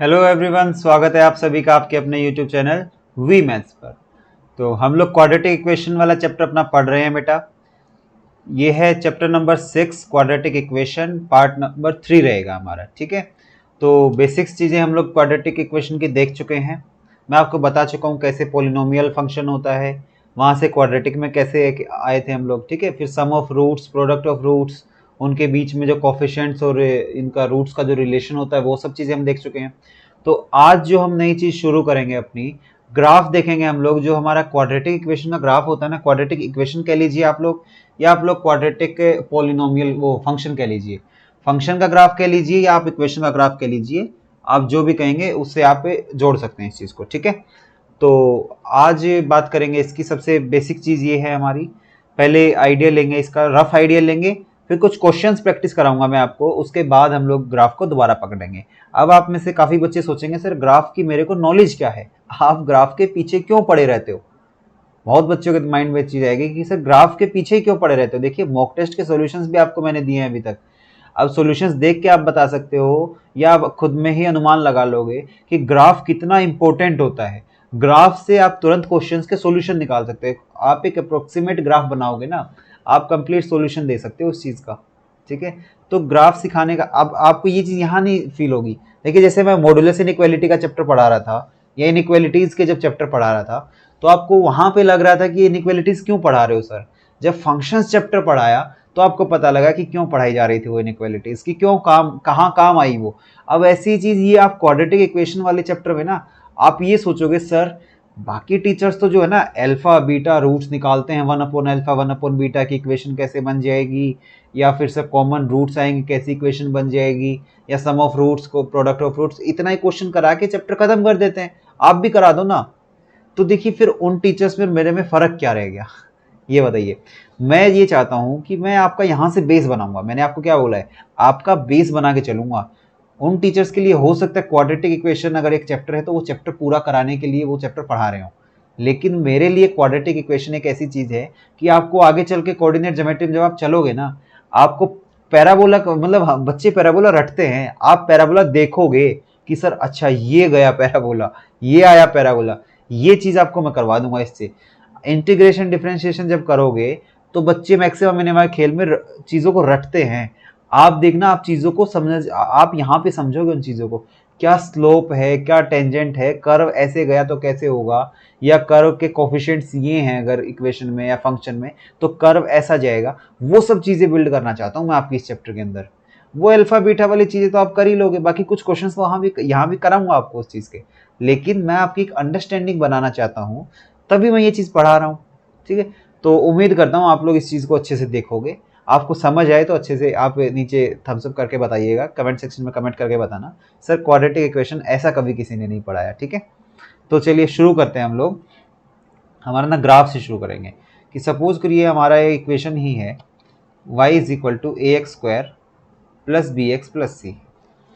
Hello everyone, स्वागत है आप सभी का आपके अपने यूट्यूब चैनल वी मैथ्स पर। तो हम लोग क्वाड्रेटिक इक्वेशन वाला चैप्टर अपना पढ़ रहे हैं बेटा। ये है chapter number 6 quadratic equation, part number 3 रहेगा हमारा। ठीक है, तो बेसिक्स चीज़ें हम लोग क्वाड्रेटिक इक्वेशन की देख चुके हैं। मैं आपको बता चुका हूँ कैसे पोलिनोमियल फंक्शन होता है, वहाँ से क्वाड्रेटिक में कैसे आए थे हम लोग। ठीक है, फिर sum of roots, product of roots, उनके बीच में जो कोफिशिएंट्स और इनका रूट्स का जो रिलेशन होता है, वो सब चीज़ें हम देख चुके हैं। तो आज जो हम नई चीज़ शुरू करेंगे अपनी, ग्राफ देखेंगे हम लोग। जो हमारा क्वाड्रेटिक इक्वेशन का ग्राफ होता है ना, क्वाड्रेटिक इक्वेशन कह लीजिए आप लोग, या आप लोग क्वाड्रेटिक पॉलिनोमियल वो फंक्शन कह लीजिए, फंक्शन का ग्राफ कह लीजिए, या आप इक्वेशन का ग्राफ कह लीजिए। आप जो भी कहेंगे उससे आप जोड़ सकते हैं इस चीज़ को। ठीक है, तो आज बात करेंगे इसकी। सबसे बेसिक चीज़ ये है हमारी, पहले आइडिया लेंगे इसका, रफ आइडिया लेंगे, फिर कुछ क्वेश्चंस प्रैक्टिस कराऊंगा मैं आपको, उसके बाद हम लोग ग्राफ को दोबारा पकड़ेंगे। अब आप में से काफ़ी बच्चे सोचेंगे सर ग्राफ की मेरे को नॉलेज क्या है, आप ग्राफ के पीछे क्यों पड़े रहते हो। बहुत बच्चों के माइंड में चीज आएगी कि सर ग्राफ के पीछे क्यों पड़े रहते हो। देखिए, मॉक टेस्ट के सॉल्यूशंस भी आपको मैंने दिए हैं अभी तक। अब सॉल्यूशंस देख के आप बता सकते हो, या आप खुद में ही अनुमान लगा लोगे कि ग्राफ कितना इंपॉर्टेंट होता है। ग्राफ से आप तुरंत क्वेश्चंस के सॉल्यूशन निकाल सकते हो। आप एक अप्रोक्सीमेट ग्राफ बनाओगे ना, आप कंप्लीट सॉल्यूशन दे सकते हो उस चीज का। ठीक है, तो ग्राफ सिखाने का अब आपको ये चीज यहाँ नहीं फील होगी। देखिए, जैसे मैं मॉडुलस इनइक्वालिटी का चैप्टर पढ़ा रहा था, या इनइक्वालिटीज के जब चैप्टर पढ़ा रहा था, तो आपको वहां पे लग रहा था कि इनइक्वालिटीज क्यों पढ़ा रहे हो सर। जब फंक्शंस चैप्टर पढ़ाया तो आपको पता लगा कि क्यों पढ़ाई जा रही थी वो इनइक्वालिटीज की, क्यों कहाँ काम आई वो। अब ऐसी चीज ये आप क्वाड्रेटिक इक्वेशन वाले चैप्टर में ना, आप ये सोचोगे सर बाकी टीचर्स तो जो है ना अल्फा बीटा रूट्स निकालते हैं, 1/अल्फा 1/बीटा की इक्वेशन कैसे बन जाएगी, या फिर सब कॉमन रूट्स आएंगे कैसी इक्वेशन बन जाएगी, या सम ऑफ रूट्स को प्रोडक्ट ऑफ रूट्स, इतना ही क्वेश्चन करा के चैप्टर खत्म कर देते हैं। आप भी करा दो ना। तो देखिए, फिर उन टीचर्स में मेरे में फर्क क्या रह गया, ये बताइए। मैं ये चाहता हूं कि मैं आपका यहां से बेस बनाऊंगा। मैंने आपको क्या बोला है, आपका बेस बना के चलूंगा। उन टीचर्स के लिए हो सकता है क्वाड्रेटिक इक्वेशन अगर एक चैप्टर है तो वो चैप्टर पूरा कराने के लिए वो चैप्टर पढ़ा रहे हो, लेकिन मेरे लिए क्वाड्रेटिक इक्वेशन एक ऐसी चीज है कि आपको आगे चल के कोऑर्डिनेट ज्योमेट्री में जब आप चलोगे ना, आपको पैराबोला मतलब बच्चे पैराबोला रटते हैं, आप पैराबोला देखोगे कि सर अच्छा ये गया पैराबोला, ये आया पैराबोला, ये चीज आपको मैं करवा दूंगा इससे। इंटीग्रेशन डिफरेंशिएशन जब करोगे तो बच्चे मैक्सिमम मिनिमम खेल में चीजों को रटते हैं। आप देखना, आप चीजों को समझ, आप यहाँ पे समझोगे उन चीजों को, क्या स्लोप है, क्या टेंजेंट है, कर्व ऐसे गया तो कैसे होगा, या कर्व के कोफिशिएंट्स ये हैं अगर इक्वेशन में या फंक्शन में, तो कर्व ऐसा जाएगा। वो सब चीजें बिल्ड करना चाहता हूँ मैं आपकी इस चैप्टर के अंदर। वो अल्फा बीटा वाली चीजें तो आप कर ही लोगे, बाकी कुछ क्वेश्चंस वहां भी यहाँ भी कराऊंगा आपको उस चीज के, लेकिन मैं आपकी एक अंडरस्टैंडिंग बनाना चाहता हूँ, तभी मैं ये चीज पढ़ा रहा हूँ। ठीक है, तो उम्मीद करता हूँ आप लोग इस चीज को अच्छे से देखोगे। आपको समझ आए तो अच्छे से आप नीचे थम्स अप करके बताइएगा, कमेंट सेक्शन में कमेंट करके बताना सर क्वाड्रेटिक इक्वेशन ऐसा कभी किसी ने नहीं पढ़ाया। ठीक है, तो चलिए शुरू करते हैं हम लोग। हमारा ना ग्राफ से शुरू करेंगे कि सपोज करिए हमारा ये इक्वेशन ही है y is equal to A x square plus B x plus C.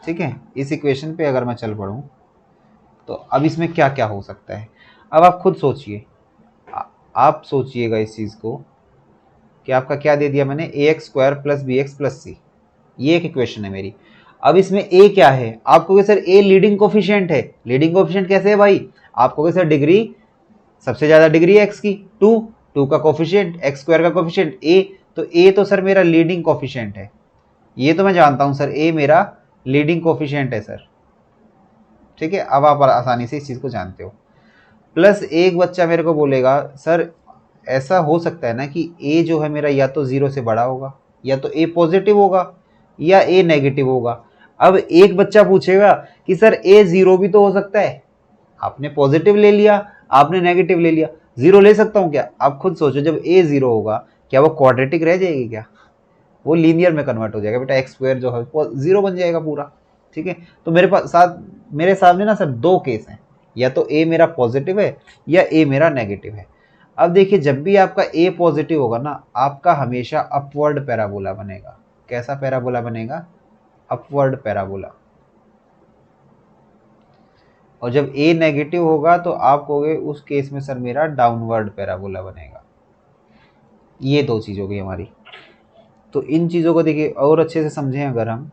ठीक है, इस इक्वेशन पे अगर मैं चल पड़ूँ तो अब इसमें क्या क्या हो सकता है। अब आप खुद सोचिए, आप सोचिएगा इस चीज़ को कि आपका क्या दे दिया मैंने, A x square plus B x plus सी, ये एक इक्वेशन है मेरी। अब इसमें ए क्या है, आप कहोगे सर ए लीडिंग कोफिशिएंट है। लीडिंग कोफिशिएंट कैसे है भाई, आप कहोगे सर डिग्री, सबसे ज्यादा डिग्री है एक्स की, टू, टू का कोफिशिएंट एक्स स्क्वायर का कोफिशिएंट ए, तो ए तो सर मेरा लीडिंग कोफिशिएंट है। ये तो मैं जानता हूं सर, ए मेरा लीडिंग कोफिशिएंट है सर। ठीक है, अब आप आसानी से इस चीज को जानते हो। प्लस एक बच्चा मेरे को बोलेगा सर ऐसा हो सकता है ना कि ए जो है मेरा या तो जीरो से बड़ा होगा, या तो ए पॉजिटिव होगा, या ए नेगेटिव होगा। अब एक बच्चा पूछेगा कि सर ए जीरो भी तो हो सकता है। आपने पॉजिटिव ले लिया, आपने नेगेटिव ले लिया, जीरो ले सकता हूं क्या। आप खुद सोचो, जब ए जीरो होगा क्या वो क्वाड्रेटिक रह जाएगी क्या, वो लीनियर में कन्वर्ट हो जाएगा बेटा, एक्स स्क्वायर जो है वो जीरो बन जाएगा पूरा। ठीक है, तो मेरे सामने ना सर दो केस हैं, या तो ए मेरा पॉजिटिव है या ए मेरा नेगेटिव है। अब देखिए, जब भी आपका ए पॉजिटिव होगा ना, आपका हमेशा अपवर्ड पैराबोला बनेगा। कैसा पैराबोला बनेगा, अपवर्ड पैराबोला। और जब ए नेगेटिव होगा तो आप कहोगे उस केस में सर मेरा डाउनवर्ड पैराबोला बनेगा। ये दो चीज हो गई हमारी। तो इन चीजों को देखिए और अच्छे से समझें, अगर हम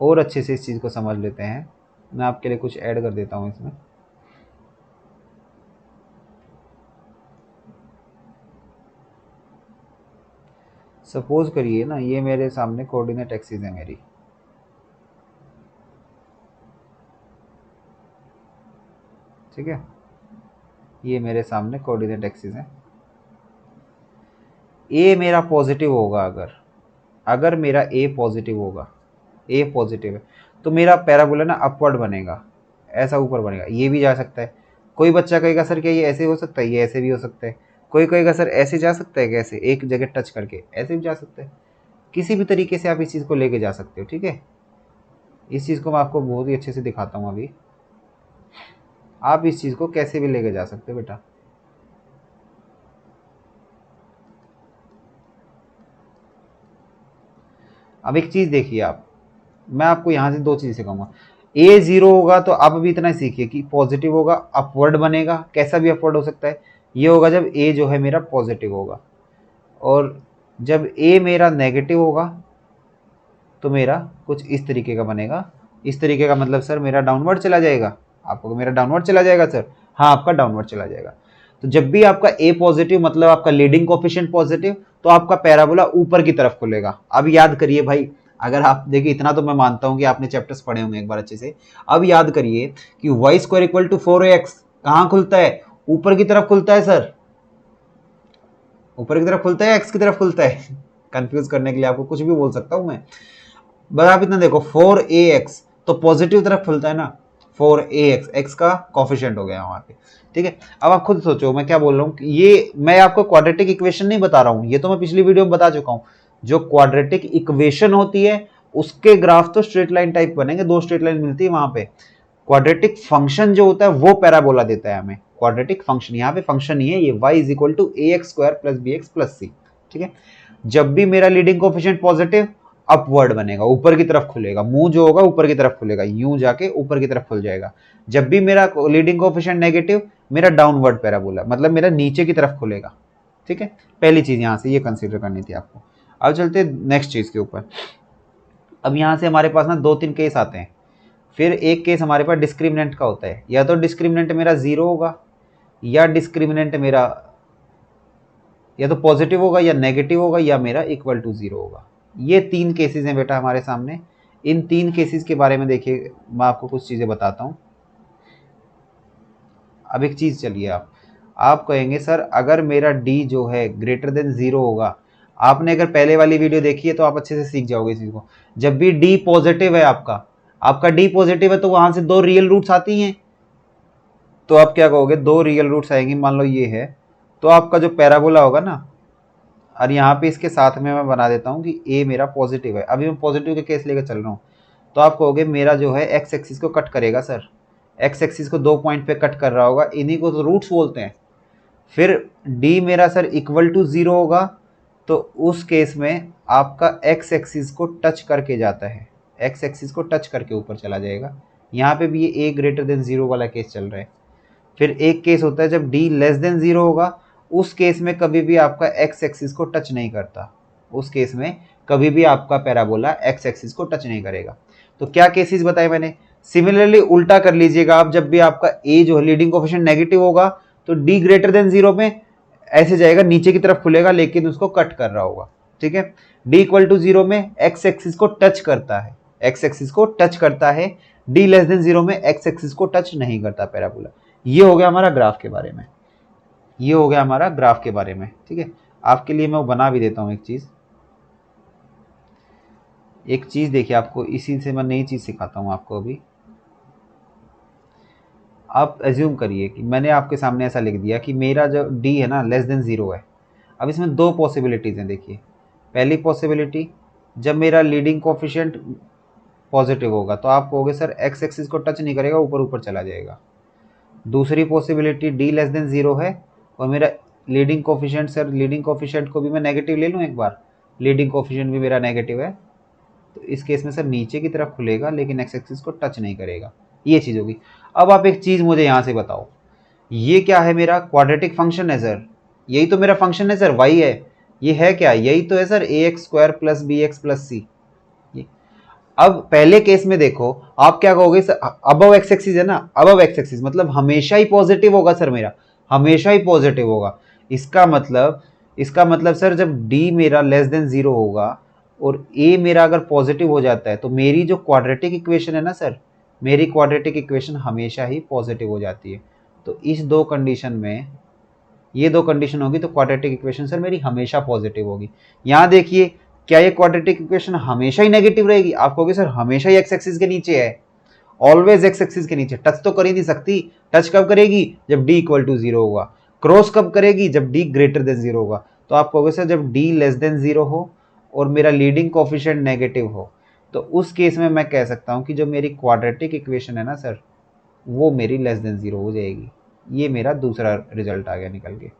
और अच्छे से इस चीज को समझ लेते हैं मैं आपके लिए कुछ ऐड कर देता हूँ इसमें। सपोज करिए ना, ये मेरे सामने कोऑर्डिनेट एक्सिस है मेरी, ठीक है, ये मेरे सामने कोऑर्डिनेट एक्सिस है। ए मेरा पॉजिटिव होगा, अगर मेरा ए पॉजिटिव होगा, ए पॉजिटिव है, तो मेरा पैराबोला ना अपवर्ड बनेगा, ऐसा ऊपर बनेगा। ये भी जा सकता है, कोई बच्चा कहेगा सर क्या ये ऐसे हो सकता है, ये ऐसे भी हो सकता है। कोई कहेगा सर ऐसे जा सकता है, कैसे, एक जगह टच करके, ऐसे भी जा सकता है। किसी भी तरीके से आप इस चीज़ को लेके जा सकते हो, ठीक है। इस चीज़ को मैं आपको बहुत ही अच्छे से दिखाता हूँ अभी, आप इस चीज़ को कैसे भी लेके जा सकते हो बेटा। अब एक चीज़ देखिए आप, मैं आपको यहाँ से दो चीज़ सिखाऊंगा। ए जीरो होगा तो आप अभी इतना सीखिए कि पॉजिटिव होगा, अपवर्ड बनेगा, कैसा भी अपवर्ड हो सकता है। ये होगा जब ए जो है मेरा पॉजिटिव होगा, और जब ए मेरा नेगेटिव होगा तो मेरा कुछ इस तरीके का बनेगा। इस तरीके का मतलब सर मेरा डाउनवर्ड चला जाएगा, आपको मेरा डाउनवर्ड चला जाएगा सर, हाँ आपका डाउनवर्ड चला जाएगा। तो जब भी आपका ए पॉजिटिव मतलब आपका लीडिंग कोफिशिएंट पॉजिटिव, तो आपका पैराबोला ऊपर की तरफ खुलेगा। अब याद करिए भाई, अगर आप देखिए, इतना तो मैं मानता हूं कि आपने चैप्टर्स पढ़े होंगे एक बार अच्छे से। अब याद करिए कि Y square equal to 4ax कहां खुलता है, ऊपर की तरफ खुलता है सर, ऊपर की तरफ खुलता है, एक्स की तरफ खुलता है। कंफ्यूज करने के लिए आपको कुछ भी बोल सकता हूं मैं, बस आप इतना देखो 4ax तो पॉजिटिव तरफ खुलता है ना, 4ax, एक्स का कॉफिशिएंट हो गया वहां पे, ठीक है। अब आप खुद सोचो मैं क्या बोल रहा हूँ, ये मैं आपको क्वाड्रेटिक इक्वेशन नहीं बता रहा हूँ, ये तो मैं पिछली वीडियो में बता चुका हूँ। जो क्वाड्रेटिक इक्वेशन होती है उसके ग्राफ तो स्ट्रेट लाइन टाइप बनेंगे, दो स्ट्रेट लाइन मिलती है वहां पे। क्वाड्रेटिक फंक्शन जो होता है वो पैराबोला देता है हमें, क्वाड्रेटिक फंक्शन, यहाँ पे फंक्शन ही है ये, y is equal to A x square plus B x plus C, ठीक है। जब भी मेरा लीडिंग कोफिशिएंट पॉजिटिव, अपवर्ड बनेगा, ऊपर की तरफ खुलेगा, मुंह जो होगा ऊपर की तरफ खुलेगा, यूं जाके ऊपर की तरफ खुल जाएगा। जब भी मेरा लीडिंग कोफिशिएंट नेगेटिव, मेरा डाउनवर्ड पैराबोला मतलब मेरा नीचे की तरफ खुलेगा, ठीक है। पहली चीज यहां से ये कंसीडर करनी थी आपको। अब चलते नेक्स्ट चीज के ऊपर। अब यहां से हमारे पास ना दो तीन केस आते हैं, फिर एक केस हमारे पास डिस्क्रिमिनेंट का होता है, या तो डिस्क्रिमिनेंट मेरा जीरो होगा, या डिस्क्रिमिनेंट मेरा या तो पॉजिटिव होगा, या नेगेटिव होगा, या मेरा इक्वल टू जीरो होगा। ये तीन केसेस हैं बेटा हमारे सामने। इन तीन केसेस के बारे में देखिए, मैं आपको कुछ चीज़ें बताता हूँ। अब एक चीज़ चलिए, आप कहेंगे सर अगर मेरा डी जो है ग्रेटर देन जीरो होगा, आपने अगर पहले वाली वीडियो देखी है तो आप अच्छे से सीख जाओगे इस चीज़ को। जब भी डी पॉजिटिव है, आपका डी पॉजिटिव है, तो वहां से दो रियल रूट्स आती हैं, तो आप क्या कहोगे, दो रियल रूट्स आएंगी, मान लो ये है, तो आपका जो पैराबोला होगा ना, और यहाँ पे इसके साथ में मैं बना देता हूँ कि ए मेरा पॉजिटिव है, अभी मैं पॉजिटिव के केस लेकर चल रहा हूँ, तो आप कहोगे मेरा जो है एक्स एक्सिस को कट करेगा सर, एक्स एक्सिस को दो पॉइंट पे कट कर रहा होगा, इन्हीं को तो रूट्स बोलते हैं। फिर डी मेरा सर इक्वल टू जीरो होगा, तो उस केस में आपका एक्स एक्सिस को टच करके जाता है, एक्स एक्सिस को टच करके ऊपर चला जाएगा। यहाँ पे भी ये ए ग्रेटर देन जीरो वाला केस चल रहा है। फिर एक केस होता है जब डी लेस देन जीरो होगा, उस केस में कभी भी आपका एक्स एक्सिस को टच नहीं करता, उस केस में कभी भी आपका पैराबोला एक्स एक्सिस को टच नहीं करेगा। तो क्या केसेस बताए मैंने। सिमिलरली उल्टा कर लीजिएगा आप, जब भी आपका ए जो है लीडिंग कोफिशिएंट नेगेटिव होगा, तो डी ग्रेटर देन जीरो में ऐसे जाएगा, नीचे की तरफ खुलेगा, लेकिन उसको कट कर रहा होगा, ठीक है। डी इक्वल टू जीरो में एक्स एक्सिस को टच करता है, एक्स एक्सिस को टच करता है। डी लेस देन जीरो में एक्स एक्सिस को टच नहीं करता पैराबोला। ये हो गया हमारा ग्राफ के बारे में, ये हो गया हमारा ग्राफ के बारे में, ठीक है। आपके लिए मैं वो बना भी देता हूँ एक चीज देखिए, आपको इसी से मैं नई चीज सिखाता हूँ आपको अभी। आप एज्यूम करिए कि मैंने आपके सामने ऐसा लिख दिया कि मेरा जो डी है ना लेस देन जीरो है। अब इसमें दो पॉसिबिलिटीज हैं, देखिए। पहली पॉसिबिलिटी, जब मेरा लीडिंग कोफिशिएंट पॉजिटिव होगा, तो आप कहोगे सर एक्स एक्सिस को टच नहीं करेगा, ऊपर ऊपर चला जाएगा। दूसरी possibility, D less than zero है और मेरा leading coefficient, sir leading coefficient को भी मैं नेगेटिव ले लूँ एक बार, लीडिंग कोफिशिएंट भी मेरा नेगेटिव है, तो इस केस में सर नीचे की तरफ खुलेगा, लेकिन एक्स एक्सिस को टच नहीं करेगा। ये चीज़ होगी। अब आप एक चीज़ मुझे यहाँ से बताओ, ये क्या है, मेरा क्वाड्रेटिक फंक्शन है सर, यही तो मेरा फंक्शन है सर, वाई है, ये है क्या, यही तो है sir A x square plus B x plus C. अब पहले केस में देखो आप क्या कहोगे सर, अबव एक्स एक्सिस है ना, अबव एक्स एक्सिस मतलब हमेशा ही पॉजिटिव होगा सर, मेरा हमेशा ही पॉजिटिव होगा। इसका मतलब सर जब d मेरा लेस देन 0 होगा और a मेरा अगर पॉजिटिव हो जाता है तो मेरी जो क्वाड्रेटिक इक्वेशन है ना सर, मेरी क्वाड्रेटिक इक्वेशन हमेशा ही पॉजिटिव हो जाती है। तो इस दो कंडीशन में, ये दो कंडीशन होगी तो क्वाड्रेटिक इक्वेशन सर मेरी हमेशा पॉजिटिव होगी। यहाँ देखिए, क्या ये क्वाड्रेटिक इक्वेशन हमेशा ही नेगेटिव रहेगी? आप कहोगे सर हमेशा ही एक्स एक्सिस के नीचे है, ऑलवेज एक्स एक्सिस के नीचे, टच तो कर ही नहीं सकती। टच कब करेगी? जब d इक्वल टू 0 होगा। क्रॉस कब करेगी? जब d ग्रेटर देन 0 होगा। तो आप कहोगे सर जब d लेस देन 0 हो और मेरा लीडिंग कोफिशिएंट नेगेटिव हो, तो उस केस में मैं कह सकता हूं कि जो मेरी क्वाड्रेटिक इक्वेशन है ना सर, वो मेरी लेस देन 0 हो जाएगी। ये मेरा दूसरा रिजल्ट आ गया निकल के।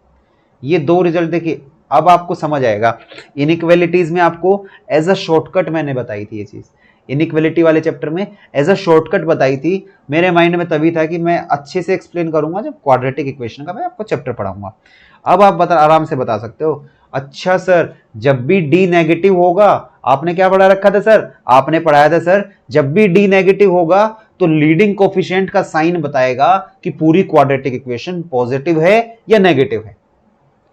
ये दो रिजल्ट देखिए, अब आपको समझ आएगा। इनइक्वालिटीज में आपको एज अ शॉर्टकट मैंने बताई थी ये चीज, इनइक्वालिटी वाले चैप्टर में एज अ शॉर्टकट बताई थी। मेरे माइंड में तभी था कि मैं अच्छे से एक्सप्लेन करूंगा जब क्वाड्रेटिक इक्वेशन का मैं आपको चैप्टर पढ़ाऊंगा। अब आप आराम से बता सकते हो, अच्छा सर जब भी d नेगेटिव होगा, आपने क्या पढ़ा रखा था सर? आपने पढ़ाया था सर जब भी d नेगेटिव होगा तो लीडिंग कोफिशिएंट का साइन बताएगा कि पूरी क्वाड्रेटिक इक्वेशन पॉजिटिव है या नेगेटिव है।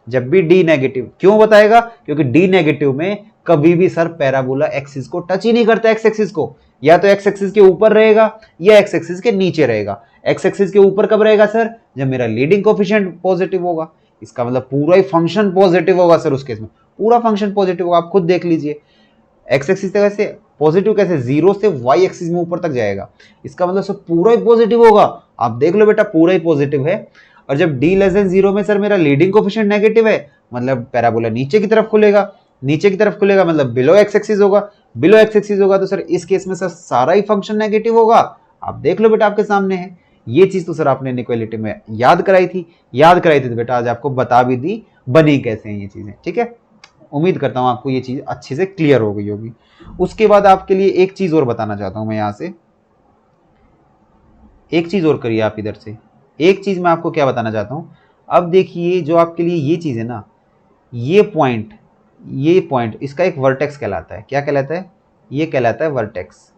जब भी d नेगेटिव, क्यों बताएगा? क्योंकि d नेगेटिव में कभी भी सर पैराबोला एक्सिस को टच ही नहीं करता, एक्स एक्सिस को। या तो एक्स एक्सिस के ऊपर रहेगा या एक्स एक्सिस के नीचे रहेगा। एक्स एक्सिस के ऊपर कब रहेगा सर? जब मेरा लीडिंग कोफिशिएंट पॉजिटिव होगा। इसका मतलब पूरा ही फंक्शन पॉजिटिव होगा सर, उस केस में पूरा फंक्शन पॉजिटिव होगा। आप खुद देख लीजिए, एक्स एक्सिस कैसे पॉजिटिव, कैसे 0 से वाई एक्सिस में ऊपर तक जाएगा। इसका मतलब सर पूरा ही पॉजिटिव होगा। आप देख लो बेटा, पूरा ही पॉजिटिव है। और जब d लेस देन 0 में सर मेरा लीडिंग कोफिशिएंट नेगेटिव है, मतलब पैराबोला नीचे की तरफ खुलेगा। नीचे की तरफ खुलेगा मतलब बिलो एक्स एक्सिस होगा। बिलो एक्स एक्सिस होगा तो सर इस केस में सर सारा ही फंक्शन नेगेटिव होगा। आप देख लो बेटा, आपके सामने है। ये चीज तो सर आपने इनइक्वालिटी में याद कराई थी तो बेटा आज आपको बता भी दी बनी कैसे हैं ये चीजें। ठीक है, उम्मीद करता हूं आपको ये चीज अच्छे से क्लियर हो गई होगी। उसके बाद आपके लिए एक चीज और बताना चाहता हूं मैं, यहां से एक चीज और करिए आप इधर से। एक चीज मैं आपको क्या बताना चाहता हूं, अब देखिए जो आपके लिए ये चीज है ना, ये पॉइंट इसका एक वर्टेक्स कहलाता है। क्या कहलाता है? ये कहलाता है वर्टेक्स।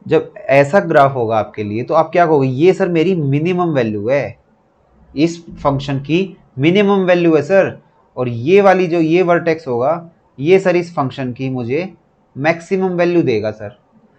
जब ऐसा ग्राफ होगा आपके लिए तो आप क्या कहोगे? ये सर मेरी मिनिमम वैल्यू है, इस फंक्शन की मिनिमम वैल्यू है सर। और ये वाली जो ये वर्टेक्स होगा, ये सर इस फंक्शन की मुझे मैक्सिमम वैल्यू देगा सर।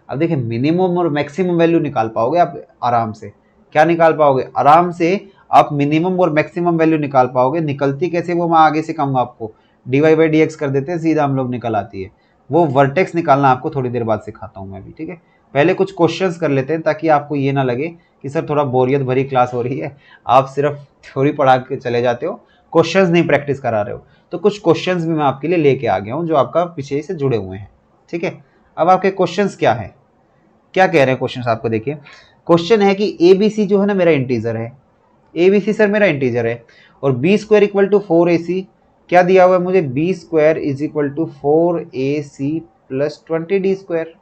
अब देखिए, मिनिमम और मैक्सिमम वैल्यू निकाल पाओगे आप आराम से। क्या निकाल पाओगे? आराम से आप मिनिमम और मैक्सिमम वैल्यू निकाल पाओगे। निकलती कैसे वो मैं आगे से कहूंगा आपको। dy बाई dx कर देते हैं, सीधा हम लोग निकल आती है। वो वर्टेक्स निकालना आपको थोड़ी देर बाद सिखाता हूँ मैं भी। ठीक है, पहले कुछ क्वेश्चंस कर लेते हैं ताकि आपको ये ना लगे कि सर थोड़ा बोरियत भरी क्लास हो रही है, आप सिर्फ थ्योरी पढ़ा के चले जाते हो, क्वेश्चंस नहीं प्रैक्टिस करा रहे हो। तो कुछ क्वेश्चंस भी मैं आपके लिए लेके आ गया हूँ जो आपका पीछे से जुड़े हुए हैं। ठीक है, अब आपके क्वेश्चंस क्या है, क्या कह रहे हैं क्वेश्चंस आपको देखिए। क्वेश्चन है कि ABC जो है ना मेरा इंटीजर है, ABC सर मेरा इंटीजर है, और b square equal to 4AC क्या दिया हुआ है मुझे? b square is equal to 4AC plus 20d square.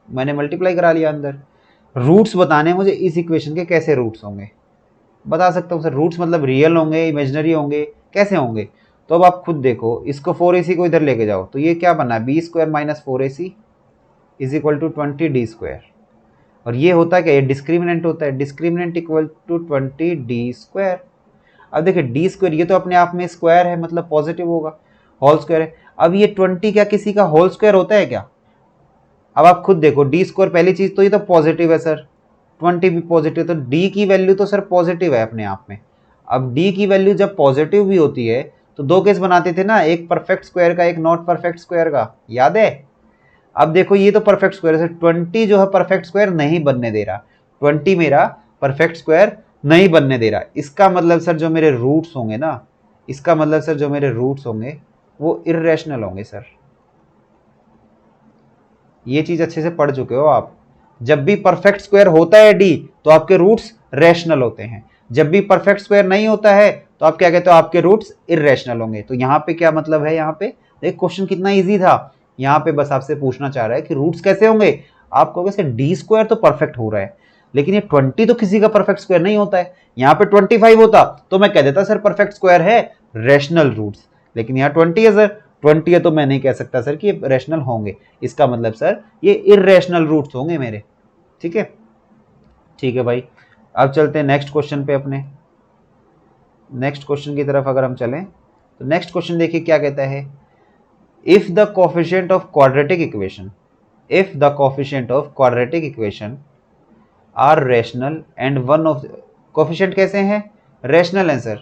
मैंने मल्टीप्लाई करा लिया अंदर। रूट्स बताने मुझे इस इक्वेशन के, कैसे रूट्स होंगे बता सकता हूँ सर। रूट्स मतलब रियल होंगे, इमेजिनरी होंगे, कैसे होंगे? तो अब आप खुद देखो, इसको 4AC को इधर लेके जाओ तो ये क्या बना? b square minus 4AC is equal to 20d square. और ये होता है क्या? ये डिस्क्रिमिनेंट होता है, discriminant equal to 20d square. अब देखिए d स्क्वायर ये तो अपने आप में स्क्वायर है, मतलब पॉजिटिव होगा, होल स्क्वायर है। अब ये 20 क्या किसी का होल स्क्वायर होता है क्या? अब आप खुद देखो, d स्क्वायर पहली चीज तो ये तो पॉजिटिव है सर, 20 भी पॉजिटिव, तो d की वैल्यू तो सर पॉजिटिव है अपने आप में। अब d की वैल्यू जब पॉजिटिव भी होती है तो दो केस बनाते थे ना, एक परफेक्ट स्क्वायर का, एक नॉट परफेक्ट स्क्वायर का, याद है? अब देखो ये तो परफेक्ट स्क्वायर है, 20 जो है परफेक्ट स्क्वायर नहीं बनने दे रहा, 20 मेरा परफेक्ट स्क्वायर नहीं बनने दे रहा। इसका मतलब सर जो मेरे रूट्स होंगे ना, इसका मतलब सर जो मेरे रूट्स होंगे वो इर्रेशनल होंगे सर। ये चीज अच्छे से पढ़ चुके हो आप। जब भी परफेक्ट स्क्वायर होता है d तो आपके रूट्स रैशनल होते हैं, जब भी परफेक्ट स्क्वायर नहीं होता है तो आप क्या कहते हो? आपके रूट्स इर्रेशनल होंगे। तो यहाँ पे क्या मतलब है? यहाँ पे देख क्वेश्चन कितना इजी था। यहाँ पे बस आपसे पूछना चाह रहा है कि रूट्स कैसे होंगे। आप कहोगे सर d स्क्वायर तो परफेक्ट हो रहा है, लेकिन ये 20 तो किसी का परफेक्ट स्क्वायर नहीं होता है। यहाँ पे 25 होता तो मैं कह देता सर परफेक्ट स्क्वायर है, रैशनल रूट्स। लेकिन यहाँ 20 है सर, 20 है तो मैं नहीं कह सकता सर कि ये रैशनल होंगे, इसका मतलब सर ये इर्रेशनल रूट्स होंगे मेरे। ठीक है, ठीक है भाई। अब चलते हैं नेक्स्ट क्वेश्चन पे अपने। नेक्स्ट क्वेश्चन की तरफ अगर हम चलें तो नेक्स्ट क्वेश्चन देखिए क्या कहता है, if the coefficient of quadratic equation, if the coefficient of quadratic equation are rational and one of, coefficient कैसे हैं, रैशनल हैं सर,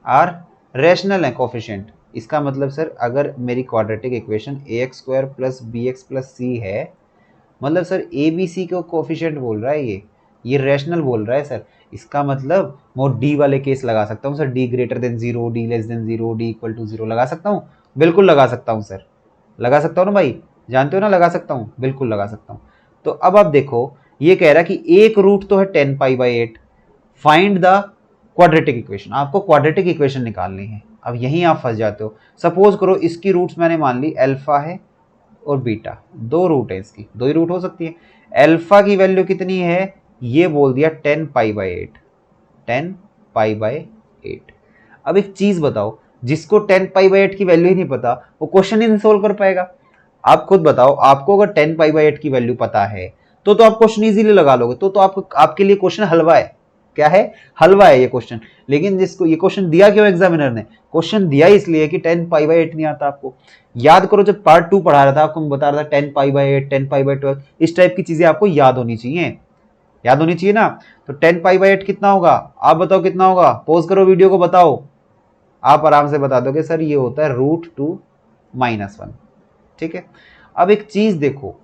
आर रैशनल है कोफिशिएंट। इसका मतलब सर अगर मेरी quadratic equation ax² plus bx plus C है, मतलब सर ए बी सी को कोफिशिएंट बोल रहा है, ये रैशनल बोल रहा है सर। इसका मतलब मैं डी वाले केस लगा सकता हूँ sir, D greater than 0, D less than 0, D equal to 0 लगा सकता हूँ, बिल्कुल लगा सकता हूँ सर, लगा सकता हूँ ना भाई, जानते हो ना लगा सकता हूँ, बिल्कुल लगा सकता हूँ। तो अब आप देखो ये कह रहा है कि एक रूट तो है 10π/8, फाइंड द क्वाड्रेटिक इक्वेशन, आपको क्वाड्रेटिक इक्वेशन निकालनी है। अब यहीं आप फंस जाते हो। सपोज करो इसकी रूट्स मैंने मान ली अल्फा है और बीटा, दो रूट है इसकी, दो ही रूट हो सकती है। अल्फा की वैल्यू कितनी है, ये बोल दिया 10π/8, 10π/8। अब एक चीज बताओ, जिसको 10π/8 की वैल्यू ही नहीं पता वो क्वेश्चन ही नहीं सोल्व कर पाएगा। आप खुद बताओ, आपको अगर 10π/8 की वैल्यू पता है तो आप क्वेश्चन इजीली लगा लोगे, तो आपके लिए क्वेश्चन हलवा है। क्या है, हलवा है ये क्वेश्चन। लेकिन जिसको ये क्वेश्चन दिया क्यों एग्जामिनर ने, क्वेश्चन दिया इसलिए कि 10π/8 नहीं आता आपको। याद करो जब पार्ट 2 पढ़ा रहा था आपको मैं बता रहा था 10π/8, 10π/12, इस टाइप की चीजें आपको याद होनी चाहिए, याद होनी चाहिए ना। तो 10π/8 कितना होगा, आप बताओ कितना होगा, पोज करो वीडियो को, बताओ, आप आराम से बता दोगे सर ये होता है √2-1। ठीक है। अब एक चीज देखो,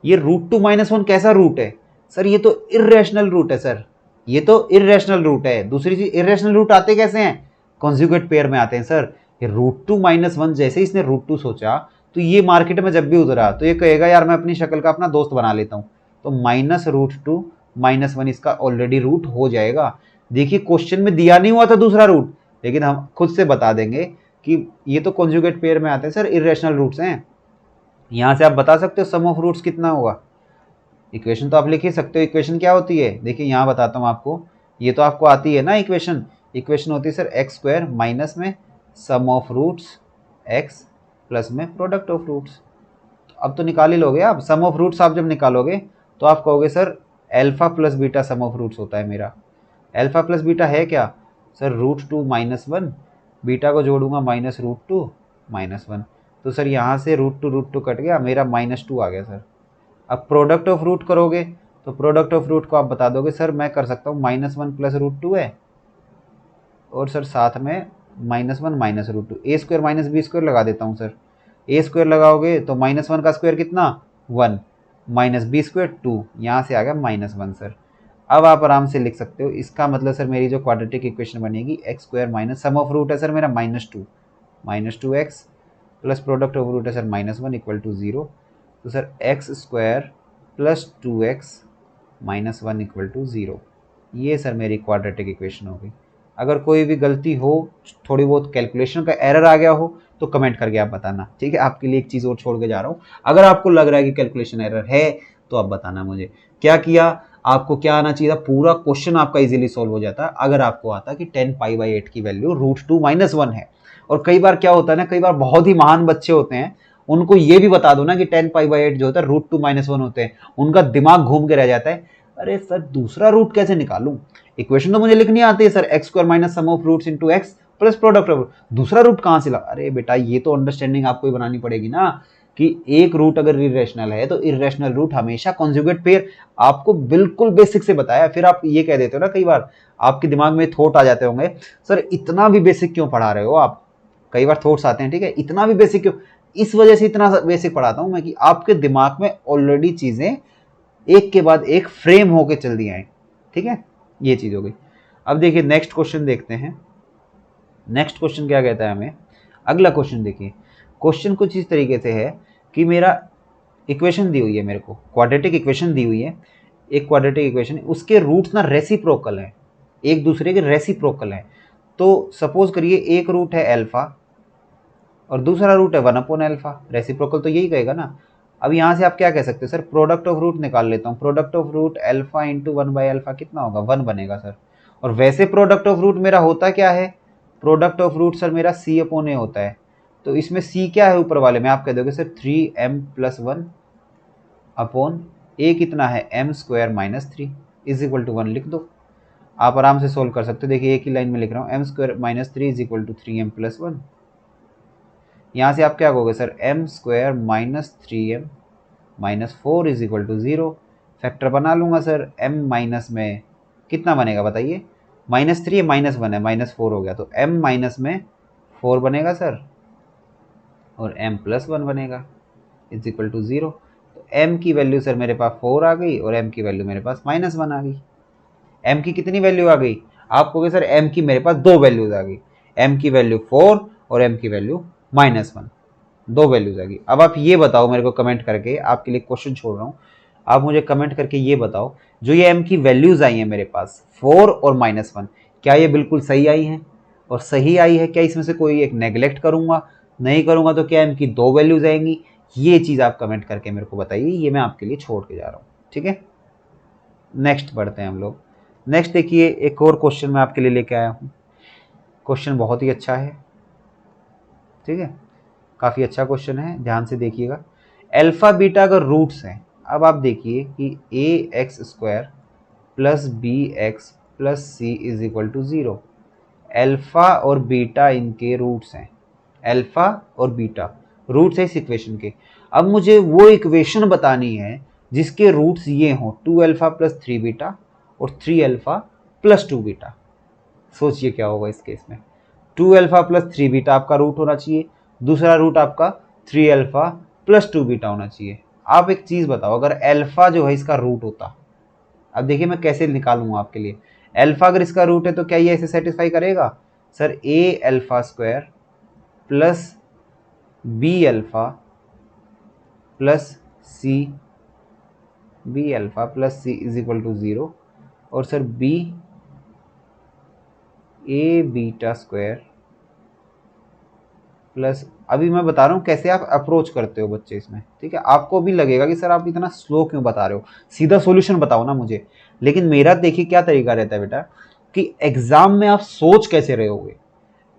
ये √2-1 कैसा रूट है सर, ये तो इर्रेशनल रूट है सर, ये तो इर्रेशनल रूट है। दूसरी चीज, इर्रेशनल रूट आते कैसे हैं, कॉन्जुगेट पेयर में आते हैं सर। ये √2-1 जैसे इसने √2 सोचा तो ये मार्केट में जब भी उतरा तो ये कहेगा यार मैं अपनी शक्ल का अपना दोस्त बना लेता हूं, तो -√2-1 इसका ऑलरेडी रूट हो जाएगा। देखिए क्वेश्चन में दिया नहीं हुआ था दूसरा रूट, लेकिन हम खुद से बता देंगे कि ये तो कॉन्जुगेट पेयर में आते हैं सर, इर्रेशनल रूट्स हैं। यहां से आप बता सकते हो सम ऑफ रूट्स कितना होगा, इक्वेशन तो आप लिख ही सकते हो। इक्वेशन क्या होती है, देखिए यहाँ बताता हूँ आपको, ये तो आपको आती है ना इक्वेशन, इक्वेशन होती है सर x² माइनस में सम ऑफ रूट्स x प्लस में प्रोडक्ट ऑफ रूट्स। अब तो निकाल ही लोगे आप, सम ऑफ रूट्स आप जब निकालोगे तो आप कहोगे sir alpha plus beta sum of roots होता है मेरा। अल्फा प्लस बीटा है क्या सर, √2-1, बीटा को जोड़ूंगा -√2-1, तो सर यहाँ से √2 कट गया, मेरा -2 आ गया सर। अब प्रोडक्ट ऑफ रूट करोगे तो प्रोडक्ट ऑफ रूट को आप बता दोगे सर मैं कर सकता हूँ -1 प्लस √2 है, और सर साथ में -1 -√2, a² माइनस b² लगा देता हूँ सर। a² लगाओगे तो -1 का स्क्वायर कितना 1, माइनस b² 2, यहाँ से आ गया -1 सर। अब आप आराम से लिख सकते हो, इसका मतलब सर मेरी जो क्वाड्रेटिक इक्वेशन बनेगी x² minus sum of root है सर मेरा -2x plus product of root है सर -1 इक्वल टू 0, तो sir x² plus 2x minus 1 equal to 0, ये सर मेरी क्वाड्रेटिक इक्वेशन होगी। अगर कोई भी गलती हो, थोड़ी बहुत कैलकुलेशन का एरर आ गया हो तो कमेंट करके आप बताना, ठीक है। आपके लिए एक चीज़ और छोड़ के जा रहा हूँ, अगर आपको लग रहा है कि कैलकुलेशन एरर है तो आप बताना मुझे। क्या किया, आपको क्या आना चाहिए था, पूरा क्वेश्चन आपका इजीली सॉल्व हो जाता अगर आपको आता कि 10π/8 की वैल्यू √2-1 है। और कई बार क्या होता है ना, कई बार बहुत ही महान बच्चे होते हैं, उनको ये भी बता दो ना कि 10π/8 जो होता है √2-1 होते हैं, उनका दिमाग घूम के रह जाता है, अरे सर दूसरा रूट कैसे निकालूं, इक्वेशन तो मुझे लिखनी आती है sir, x² minus sum of roots into x plus product of, दूसरा रूट कहां से ला, अरे बेटा ये तो अंडरस्टैंडिंग आपको ही बनानी पड़ेगी ना कि एक रूट अगर इरेशनल है तो इरेशनल रूट हमेशा कॉन्जुगेट पेयर, आपको बिल्कुल बेसिक से बताया। फिर आप ये कह देते हो ना, कई बार आपके दिमाग में थॉट आ जाते होंगे सर इतना भी बेसिक क्यों पढ़ा रहे हो आप, कई बार थॉट्स आते हैं, ठीक है, इतना भी बेसिक क्यों, इस वजह से इतना बेसिक पढ़ाता हूं मैं कि आपके दिमाग में ऑलरेडी चीजें एक के बाद एक फ्रेम होके चल दी आए, ठीक है, ये चीज हो गई। अब देखिए नेक्स्ट क्वेश्चन देखते हैं, नेक्स्ट क्वेश्चन क्या कहता है हमें, अगला क्वेश्चन देखिए। क्वेश्चन कुछ इस तरीके से है कि मेरा इक्वेशन दी हुई है, मेरे को क्वाड्रेटिक इक्वेशन दी हुई है, एक क्वाड्रेटिक इक्वेशन, उसके रूट्स ना रेसिप्रोकल हैं, एक दूसरे के रेसिप्रोकल हैं। तो सपोज करिए एक रूट है अल्फा और दूसरा रूट है 1/α, रेसिप्रोकल तो यही कहेगा ना। अब यहाँ से आप क्या कह सकते हो सर, प्रोडक्ट ऑफ रूट निकाल लेता हूँ, product of root alpha into 1/α कितना होगा, 1 बनेगा सर। और वैसे प्रोडक्ट ऑफ रूट मेरा होता क्या है, प्रोडक्ट ऑफ रूट सर मेरा C/A होता है, तो इसमें सी क्या है ऊपर वाले में, आप कह दोगे सर 3m+1 अपॉन ए कितना है m² - 3 इज इक्वल टू 1 लिख दो। आप आराम से सोल्व कर सकते हो। देखिए एक ही लाइन में लिख रहा हूँ, m² - 3 is equal to 3m+1। यहाँ से आप क्या कहोगे sir, m² - 3m - 4 is equal to 0। Factor बना लूंगा सर, m माइनस में कितना बनेगा बताइए, -3 -1 है, -4 हो गया, तो m माइनस में 4 बनेगा सर और m+1 बनेगा इज इक्वल टू 0। तो m की वैल्यू सर मेरे पास 4 आ गई और m की वैल्यू मेरे पास -1 आ गई। m की कितनी वैल्यू आ गई, आप कहोगे सर m की मेरे पास 2 वैल्यूज आ गई, m की वैल्यू 4 और m की वैल्यू -1, 2 वैल्यूज आ गई। अब आप ये बताओ मेरे को कमेंट करके, आपके लिए क्वेश्चन छोड़ रहा हूँ, आप मुझे कमेंट करके ये बताओ, जो ये m की वैल्यूज आई हैं मेरे पास 4 और -1, क्या ये बिल्कुल सही आई हैं? और सही आई है, क्या इसमें से कोई एक नेग्लेक्ट करूंगा? नहीं करूंगा तो क्या m की 2 वैल्यूज आएंगी? ये चीज़ आप कमेंट करके मेरे को बताइए, ये मैं आपके लिए छोड़ के जा रहा हूँ, ठीक है। नेक्स्ट बढ़ते हैं हम लोग। नेक्स्ट देखिए, एक और क्वेश्चन मैं आपके लिए लेके आया हूँ। क्वेश्चन बहुत ही अच्छा है, ठीक है, काफ़ी अच्छा क्वेश्चन है, ध्यान से देखिएगा। अल्फा बीटा अगर रूट्स हैं, अब आप देखिए कि ax² + bx + c is equal to 0। Alpha और बीटा इनके रूट्स हैं, अल्फा और बीटा रूट्स है इस इक्वेशन के। अब मुझे वो इक्वेशन बतानी है जिसके रूट्स ये हों, 2α + 3β और 3α + 2β। सोचिए क्या होगा इस केस में, 2α + 3β आपका रूट होना चाहिए, दूसरा रूट आपका 3α + 2β होना चाहिए। आप एक चीज़ बताओ, अगर अल्फा जो है इसका रूट होता, अब देखिए मैं कैसे निकालूंगा आपके लिए। अल्फा अगर इसका रूट है तो क्या ये ऐसे सेटिस्फाई करेगा sir, a² + bα + c is equal to 0 और सर a β² प्लस, अभी मैं बता रहा हूँ कैसे आप अप्रोच करते हो बच्चे इसमें, ठीक है। आपको भी लगेगा कि सर आप इतना स्लो क्यों बता रहे हो, सीधा सॉल्यूशन बताओ ना मुझे। लेकिन मेरा देखिए क्या तरीका रहता है बेटा, कि एग्जाम में आप सोच कैसे रहे होगे,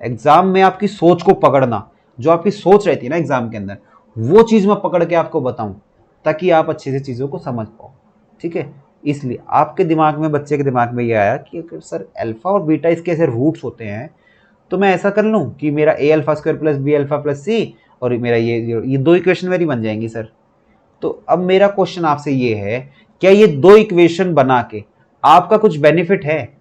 एग्जाम में आपकी सोच को पकड़ना, जो आपकी सोच रहती है ना एग्जाम के अंदर, वो चीज़ मैं पकड़ के आपको बताऊं ताकि आप अच्छे से चीज़ों को समझ पाओ, ठीक है। इसलिए आपके दिमाग में, बच्चे के दिमाग में ये आया कि अगर सर अल्फा और बीटा इसके ऐसे रूट्स होते हैं, तो मैं ऐसा कर लूँ कि मेरा a² + bα + c और मेरा ये 2 इक्वेशन मेरी बन जाएंगी सर। तो अब मेरा क्वेश्चन आपसे ये है, क्या ये 2 इक्वेशन बना के आपका कुछ बेनिफिट है?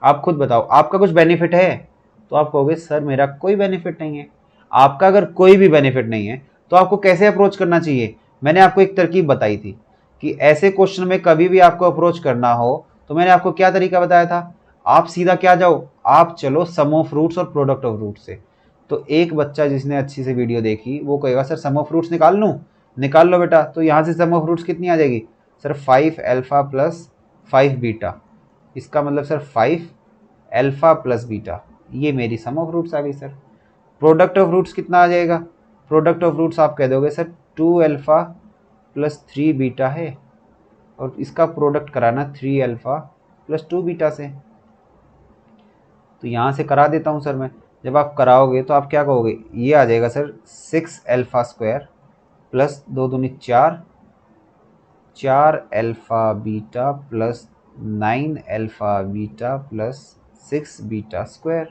आप खुद बताओ, आपका कुछ बेनिफिट है? तो आप कहोगे सर मेरा कोई बेनिफिट नहीं है। आपका अगर कोई भी बेनिफिट नहीं है तो आपको कैसे अप्रोच करना चाहिए? मैंने आपको एक तरकीब बताई थी कि ऐसे क्वेश्चन में कभी भी आपको अप्रोच करना हो तो मैंने आपको क्या तरीका बताया था, आप सीधा क्या जाओ, आप चलो सम ऑफ रूट्स और प्रोडक्ट ऑफ रूट्स से। तो एक बच्चा जिसने अच्छी से वीडियो देखी वो कहेगा सर सम ऑफ रूट्स निकाल लूँ, निकाल लो बेटा। तो यहाँ से सम ऑफ रूट्स कितनी आ जाएगी सर, 5α + 5β, इसका मतलब सर 5α + β, ये मेरी सम ऑफ रूट्स आ गई सर। प्रोडक्ट ऑफ रूट्स कितना आ जाएगा, प्रोडक्ट ऑफ रूट्स आप कह दोगे सर 2α + 3β है और इसका प्रोडक्ट कराना 3α + 2β से। तो यहाँ से करा देता हूँ सर मैं। जब आप कराओगे तो आप क्या कहोगे, ये आ जाएगा सर 6α² + 2 दूनी 4, 4α β + 9α β + 6β²।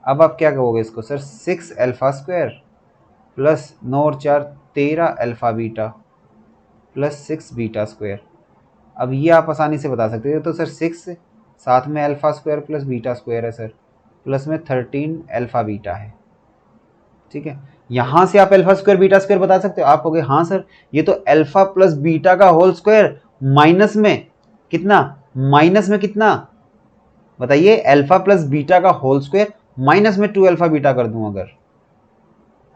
अब आप क्या कहोगे इसको सर, 6α² + 9 और 4 13α β + 6β²। अब ये आप आसानी से बता सकते हो, तो सर 6 साथ में α² + β² है सर, प्लस में 13α β है, ठीक है। यहां से आप α² β² बता सकते हो। आप कहोगे हाँ सर ये तो अल्फा प्लस बीटा का होल स्क्वायर माइनस में कितना, माइनस में कितना बताइए, अल्फा प्लस बीटा का होल स्क्वायर माइनस में 2α बीटा कर दूं अगर।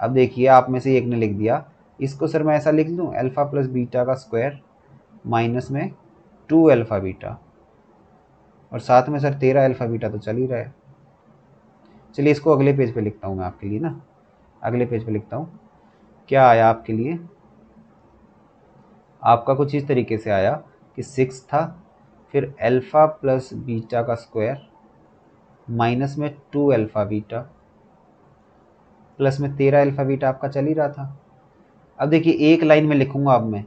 अब देखिए आप में से एक ने लिख दिया, इसको सर मैं ऐसा लिख दूं, अल्फा प्लस बीटा का स्क्वायर माइनस में 2α बीटा और साथ में सर 13α बीटा तो चल ही रहा है। चलिए इसको अगले पेज पे लिखता हूँ मैं आपके लिए ना, अगले पेज पे लिखता हूँ। क्या आया आपके लिए, आपका कुछ इस तरीके से आया कि 6 था, फिर अल्फा प्लस बीटा का स्क्वायर माइनस में 2α बीटा प्लस में 13 अल्फा बीटा आपका चल ही रहा था। अब देखिए एक लाइन में लिखूंगा अब मैं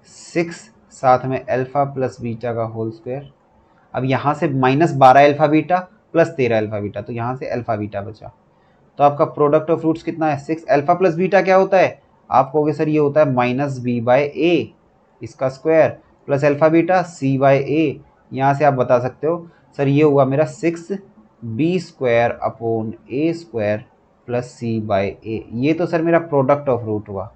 6 साथ में अल्फा प्लस बीटा का होल स्क्वायर। अब यहाँ से -12 alpha beta plus 13 alpha beta, तो यहाँ से अल्फा बीटा बचा। तो आपका प्रोडक्ट ऑफ रूट्स कितना है 6 अल्फा प्लस बीटा क्या होता है, आप कहोगे सर ये होता है -b/a इसका square plus alpha beta c/a। यहाँ से आप बता सकते हो सर ये हुआ मेरा 6b² प्लस c/a। ये तो सर मेरा प्रोडक्ट ऑफ रूट हुआ।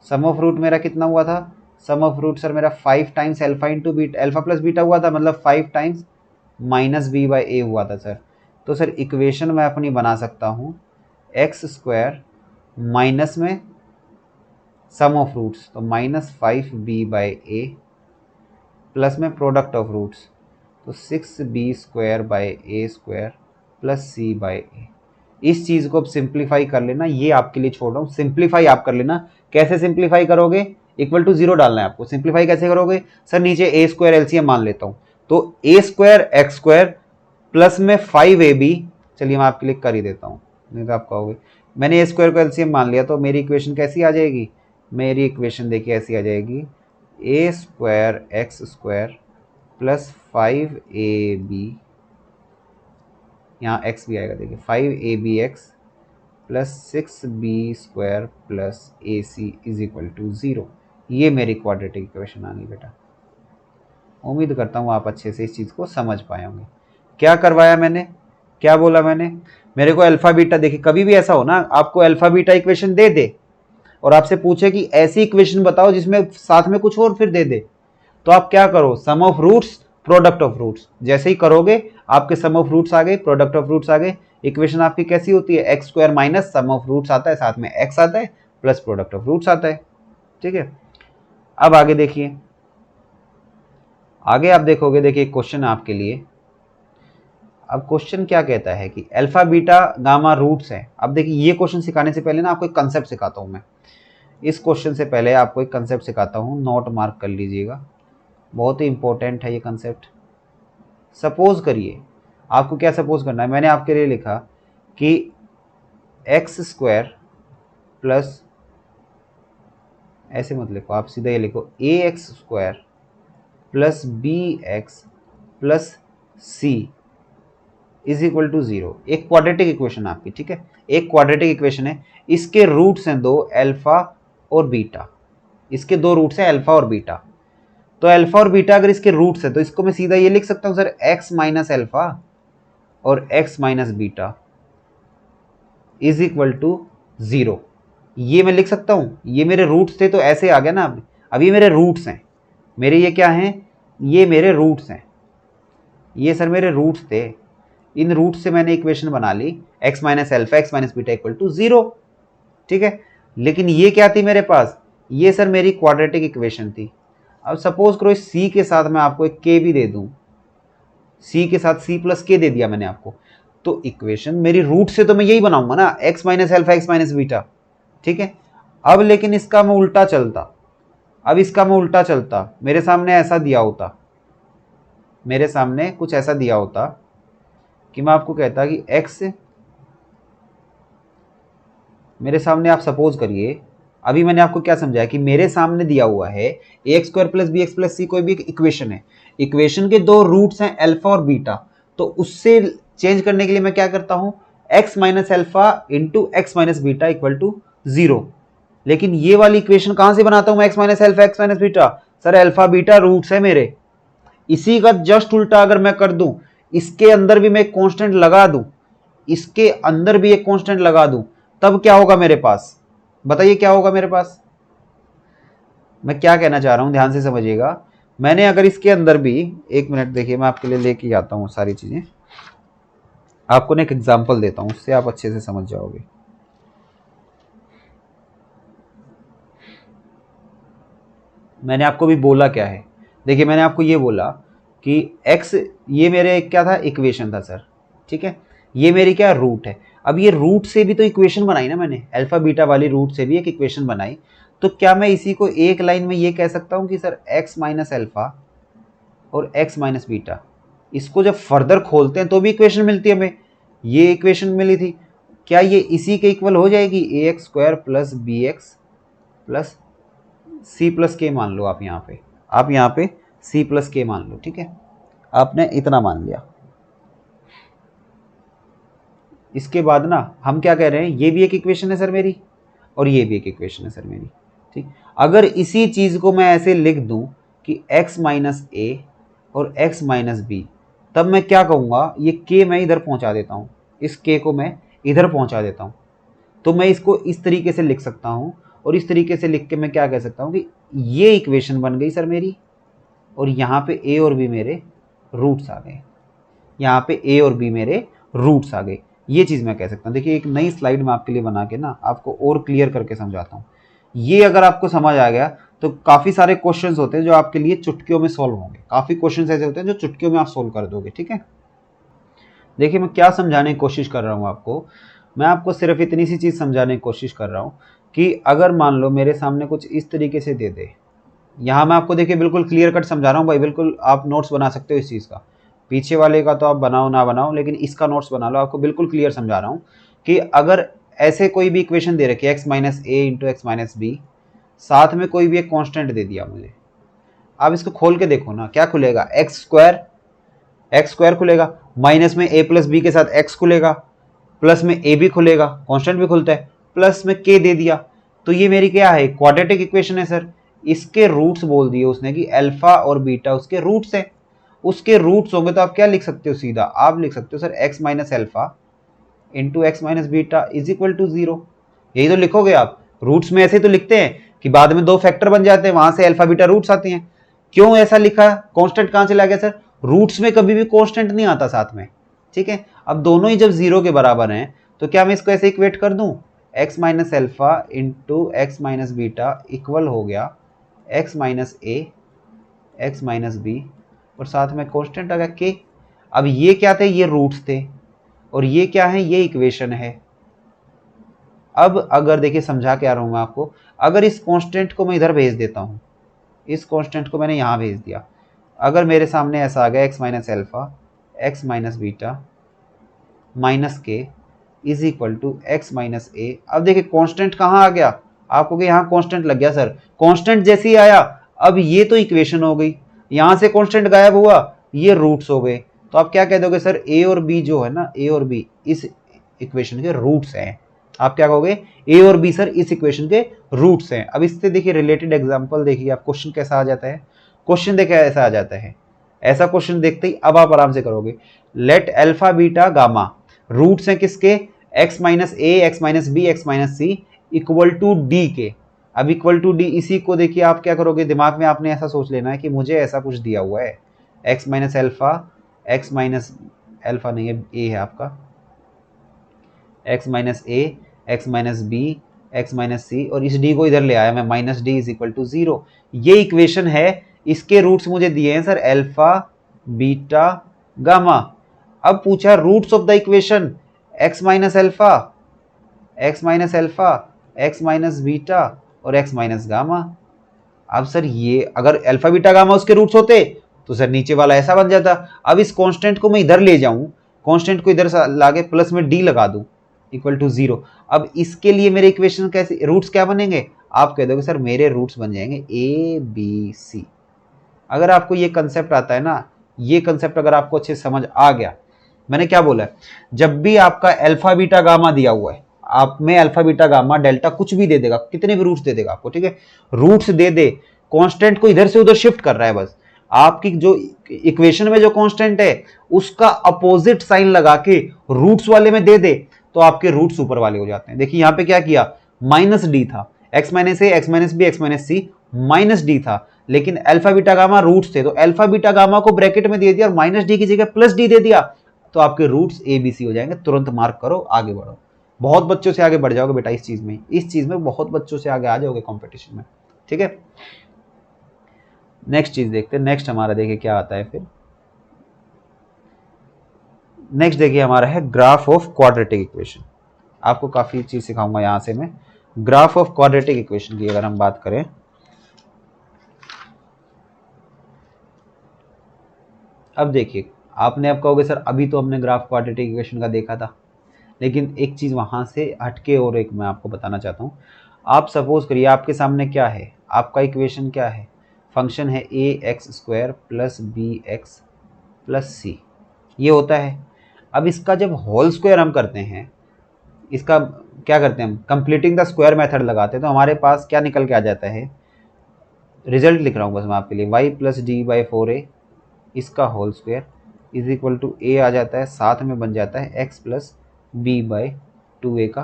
सम ऑफ रूट मेरा कितना हुआ था, सम ऑफ रूट सर मेरा 5 times alpha into beta, alpha plus beta हुआ था, मतलब 5 टाइम्स -b/a हुआ था सर। तो सर इक्वेशन मैं अपनी बना सकता हूँ x² माइनस में सम ऑफ रूट्स तो -5b/a प्लस में प्रोडक्ट ऑफ रूट्स तो 6b²/a² प्लस c/a। इस चीज़ को अब सिंप्लीफाई कर लेना, ये आपके लिए छोड़ रहा हूँ, सिंप्लीफाई आप कर लेना। कैसे सिंप्लीफाई करोगे, इक्वल टू 0 डालना है आपको। सिंप्लीफाई कैसे करोगे सर, नीचे a² एलसीएम मान लेता हूँ, तो a² x² प्लस में 5ab, चलिए मैं आपके लिए कर ही देता हूँ, नहीं तो आप कहोगे मैंने a² को एलसीएम मान लिया, तो मेरी इक्वेशन कैसी आ जाएगी, मेरी इक्वेशन देखिए ऐसी आ जाएगी a² x² प्लस 5ab, यहाँ x भी आएगा देखिए 5abx plus 6b² plus ac is equal to 0। ये मेरी क्वाड्रेटिक इक्वेशन आ गई बेटा। उम्मीद करता हूँ आप अच्छे से इस चीज़ को समझ पाए होंगे। क्या करवाया मैंने, क्या बोला मैंने, मेरे को अल्फा बीटा, देखिए कभी भी ऐसा हो ना आपको अल्फा बीटा इक्वेशन दे दे और आपसे पूछे कि ऐसी इक्वेशन बताओ जिसमें साथ में कुछ और फिर दे दे, तो आप क्या करो, sum of roots product of roots, जैसे ही करोगे आपके सम ऑफ रूट्स आ गए, प्रोडक्ट ऑफ रूट्स आ गए। इक्वेशन आपकी कैसी होती है, x² minus sum of roots आता है, साथ में x आता है प्लस प्रोडक्ट ऑफ रूट्स आता है। ठीक है, अब आगे देखिए, आगे आप देखोगे, देखिए क्वेश्चन आपके लिए। अब क्वेश्चन क्या कहता है कि अल्फा बीटा गामा रूट्स हैं। अब देखिए ये क्वेश्चन सिखाने से पहले ना आपको एक कंसेप्ट सिखाता हूं मैं। इस क्वेश्चन से पहले आपको एक कंसेप्ट सिखाता हूं, नोट मार्क कर लीजिएगा, बहुत ही इंपॉर्टेंट है ये कंसेप्ट। सपोज करिए, आपको क्या सपोज करना है, मैंने आपके लिए लिखा कि x² प्लस, ऐसे मत लिखो, आप सीधा ये लिखो ax² plus bx plus c is equal to 0। एक क्वाड्रेटिक इक्वेशन आपकी, ठीक है, एक क्वाड्रेटिक इक्वेशन है, इसके रूट्स हैं दो, अल्फा और बीटा, इसके दो रूट्स हैं अल्फा और बीटा। तो अल्फा और बीटा अगर इसके रूट्स है तो इसको मैं सीधा ये लिख सकता हूं सर x माइनस अल्फा और x minus beta is equal to 0। ये मैं लिख सकता हूं, ये मेरे रूट्स थे तो ऐसे आ गया ना। अब ये मेरे रूट्स हैं, मेरे ये क्या हैं, ये मेरे रूट्स हैं, ये सर मेरे रूट्स थे, इन रूट से मैंने इक्वेशन बना ली x minus alpha x minus beta equal to 0। ठीक है, लेकिन ये क्या थी मेरे पास, ये सर मेरी क्वाड्रेटिक इक्वेशन थी। अब सपोज करो इस c के साथ मैं आपको एक k भी दे दूं, c के साथ c प्लस k दे दिया मैंने आपको, तो इक्वेशन मेरी रूट से तो मैं यही बनाऊंगा ना, x minus alpha x minus beta. ठीक है, अब लेकिन इसका मैं उल्टा चलता, अब इसका मैं उल्टा चलता, मेरे सामने ऐसा दिया होता, मेरे सामने कुछ ऐसा दिया होता कि मैं आपको कहता कि x, मेरे सामने आप सपोज करिए, अभी मैंने आपको क्या समझाया कि मेरे सामने दिया हुआ है ax² plus bx plus c, कोई भी एक इक्वेशन है, इक्वेशन के दो रूट्स हैं अल्फा और बीटा, तो उससे चेंज करने के लिए मैं क्या करता हूं, x minus alpha into x minus beta equal to 0। लेकिन ये वाली इक्वेशन कहां से बनाता हूं मैं, x minus alpha x minus beta, sir alpha beta roots है मेरे, इसी का जस्ट उल्टा अगर मैं कर दूं, इसके अंदर भी मैं एक कांस्टेंट लगा दूं, इसके अंदर भी एक कांस्टेंट लगा दूं, तब क्या होगा मेरे पास, बताइए क्या होगा मेरे पास। मैं क्या कहना चाह रहा हूं, ध्यान से समझिएगा। मैंने अगर इसके अंदर भी, एक मिनट देखिए मैं आपके लिए लेके आता हूं सारी चीजें, आपको ना एक एग्जांपल देता हूं, उससे आप अच्छे से समझ जाओगे। मैंने आपको भी बोला क्या है, देखिए मैंने आपको ये बोला कि x, ये मेरे क्या था, इक्वेशन था सर, ठीक है, ये मेरी क्या रूट है। अब ये रूट से भी तो इक्वेशन बनाई ना मैंने, अल्फा बीटा वाली रूट से भी एक इक्वेशन बनाई, तो क्या मैं इसी को एक लाइन में ये कह सकता हूं कि सर x माइनस अल्फा और x माइनस बीटा, इसको जब फर्दर खोलते हैं तो भी इक्वेशन मिलती है हमें, ये इक्वेशन मिली थी, क्या ये इसी के इक्वल हो जाएगी, A x square plus B x plus C plus K मान लो आप यहाँ पे, आप यहाँ पे सी प्लस के मान लो, ठीक है, आपने इतना मान लिया। इसके बाद ना हम क्या कह रहे हैं, ये भी एक इक्वेशन है सर मेरी और ये भी एक इक्वेशन है सर मेरी, ठीक। अगर इसी चीज़ को मैं ऐसे लिख दूं कि x माइनस ए और x माइनस बी, तब मैं क्या कहूँगा, ये k मैं इधर पहुँचा देता हूँ, इस k को मैं इधर पहुँचा देता हूँ, तो मैं इसको इस तरीके से लिख सकता हूँ। और इस तरीके से लिख के मैं क्या कह सकता हूँ कि ये इक्वेशन बन गई सर मेरी, और यहाँ पे a और b मेरे रूट्स आ गए, यहाँ पे a और b मेरे रूट्स आ गए। ये चीज़ मैं कह सकता हूँ। देखिए एक नई स्लाइड में आपके लिए बना के ना आपको और क्लियर करके समझाता हूँ। ये अगर आपको समझ आ गया तो काफ़ी सारे क्वेश्चंस होते हैं जो आपके लिए चुटकियों में सॉल्व होंगे, काफ़ी क्वेश्चंस ऐसे होते हैं जो चुटकियों में आप सोल्व कर दोगे, ठीक है। देखिए मैं क्या समझाने की कोशिश कर रहा हूँ आपको, मैं आपको सिर्फ इतनी सी चीज़ समझाने की कोशिश कर रहा हूँ कि अगर मान लो मेरे सामने कुछ इस तरीके से दे दे, यहाँ मैं आपको देखिए बिल्कुल क्लियर कट समझा रहा हूँ भाई, बिल्कुल आप नोट्स बना सकते हो इस चीज़ का, पीछे वाले का तो आप बनाओ ना बनाओ, लेकिन इसका नोट्स बना लो। आपको बिल्कुल क्लियर समझा रहा हूँ कि अगर ऐसे कोई भी इक्वेशन दे रखी है एक्स माइनस ए इंटू एक्स माइनस बी, साथ में कोई भी एक कांस्टेंट दे दिया मुझे, आप इसको खोल के देखो ना, क्या खुलेगा, एक्स स्क्वायर खुलेगा, माइनस में ए प्लस बी के साथ एक्स खुलेगा, प्लस में ए भी खुलेगा, कांस्टेंट भी खुलता है, प्लस में के दे दिया, तो ये मेरी क्या है, क्वाड्रेटिक इक्वेशन है सर। इसके रूट्स बोल दिए उसने कि अल्फा और बीटा उसके रूट्स हैं, उसके रूट्स होंगे तो आप क्या लिख सकते हो, सीधा आप लिख सकते हो sir x minus alpha into x minus beta is equal to 0। यही तो लिखोगे आप, रूट्स में ऐसे तो लिखते हैं कि बाद में दो फैक्टर बन जाते हैं, वहां से अल्फा बीटा रूट्स आते हैं। क्यों ऐसा लिखा, कांस्टेंट कहां चला गया सर, रूट्स में कभी भी कांस्टेंट नहीं आता साथ में, ठीक है। अब दोनों ही जब 0 के बराबर हैं तो क्या मैं इसको ऐसे इक्वेट कर दूं, x minus alpha into x minus beta equal हो गया x minus a x minus B, और साथ में कांस्टेंट आ गया के। अब ये क्या थे, ये रूट्स थे, और ये क्या है, ये इक्वेशन है। अब अगर देखिए समझा के आ रहा हूं मैं आपको, अगर इस कांस्टेंट को मैं इधर भेज देता हूं, इस कांस्टेंट को मैंने यहां भेज दिया, अगर मेरे सामने ऐसा आ गया x minus alpha x minus beta minus k is equal to x minus a. अब देखिए कांस्टेंट कहाँ आ गया, आपको यहाँ कांस्टेंट लग गया सर, कांस्टेंट जैसे ही आया अब ये तो इक्वेशन हो गई, यहां से कांस्टेंट गायब हुआ, ये रूट्स हो गए, तो आप क्या कह दोगे सर, ए और बी जो है ना, ए और बी इस इक्वेशन के रूट्स हैं। आप क्या कहोगे, ए और बी सर इस इक्वेशन के रूट्स हैं। अब इससे देखिए रिलेटेड एग्जांपल देखिए आप, क्वेश्चन कैसा आ जाता है, क्वेश्चन देखिए ऐसा आ जाता है, ऐसा क्वेश्चन देखते ही अब आप आराम से करोगे, let alpha beta gamma roots हैं किसके, x minus a x minus b x minus c equal to d के। अब इक्वल टू डी, इसी को देखिए आप क्या करोगे, दिमाग में आपने ऐसा सोच लेना है कि मुझे ऐसा कुछ दिया हुआ है, x minus alpha x minus alpha नहीं है, ए है आपका, x minus a x minus b x minus c, और इस डी को इधर ले आया मैं, minus d is equal to 0। ये इक्वेशन है, इसके रूट्स मुझे दिए हैं सर अल्फा बीटा गामा। अब पूछा roots of the equation, x minus alpha x minus alpha x minus beta और एक्स माइनस गामा। अब सर ये अगर अल्फा बीटा गामा उसके रूट्स होते तो सर नीचे वाला ऐसा बन जाता। अब इस कांस्टेंट को मैं इधर ले जाऊं, कांस्टेंट को इधर लाके प्लस में डी लगा दूं इक्वल टू 0। अब इसके लिए मेरे इक्वेशन कैसे, रूट्स क्या बनेंगे, आप कह दोगे सर मेरे रूट्स बन जाएंगे ए बी सी। अगर आपको ये कंसेप्ट आता है ना, ये कंसेप्ट अगर आपको अच्छे समझ आ गया, मैंने क्या बोला है, जब भी आपका अल्फा बीटा गामा दिया हुआ है, आप में अल्फा बीटा गामा डेल्टा कुछ भी दे देगा, कितने भी रूट्स दे देगा आपको, ठीक है, रूट्स दे दे, कांस्टेंट को इधर से उधर शिफ्ट कर रहा है बस, आपकी जो इक्वेशन में जो कांस्टेंट है उसका अपोजिट साइन लगा के रूट्स वाले में दे दे, तो आपके रूट्स ऊपर वाले हो जाते हैं। देखिए यहां पे क्या किया, माइनस डी था, x minus a x minus b x minus c minus d था, लेकिन अल्फा बीटा गामा रूट्स थे तो अल्फा बीटा गामा को ब्रैकेट में दे दिया और माइनस डी की जगह प्लस डी दे दिया, तो आपके रूट्स ए बी सी हो जाएंगे। तुरंत मार्क करो, आगे बढ़ो, बहुत बच्चों से आगे बढ़ जाओगे बेटा इस चीज में बहुत बच्चों से आगे आ जाओगे कंपटीशन में, ठीक है। नेक्स्ट चीज देखते हैं, नेक्स्ट हमारा देखिए क्या आता है फिर, नेक्स्ट देखिए हमारा है ग्राफ ऑफ क्वाड्रेटिक इक्वेशन। आपको काफी चीज सिखाऊंगा यहां से मैं, ग्राफ ऑफ क्वाड्रेटिक इक्वेशन की अगर हम बात करें, अब देखिए आपने अब कहोगे सर अभी तो हमने ग्राफ क्वाड्रेटिक इक्वेशन का देखा था, लेकिन एक चीज़ वहाँ से हटके और एक मैं आपको बताना चाहता हूँ। आप सपोज करिए आपके सामने क्या है, आपका इक्वेशन क्या है, फंक्शन है a x square plus B x plus सी, ये होता है। अब इसका जब होल स्क्वायर हम करते हैं, इसका क्या करते हैं हम, कंप्लीटिंग द स्क्वायर मेथड लगाते हैं, तो हमारे पास क्या निकल के आ जाता है, रिजल्ट लिख रहा हूँ बस मैं आपके लिए, y plus D by 4a इसका whole square is equal to a आ जाता है, साथ में बन जाता है x plus B by 2a का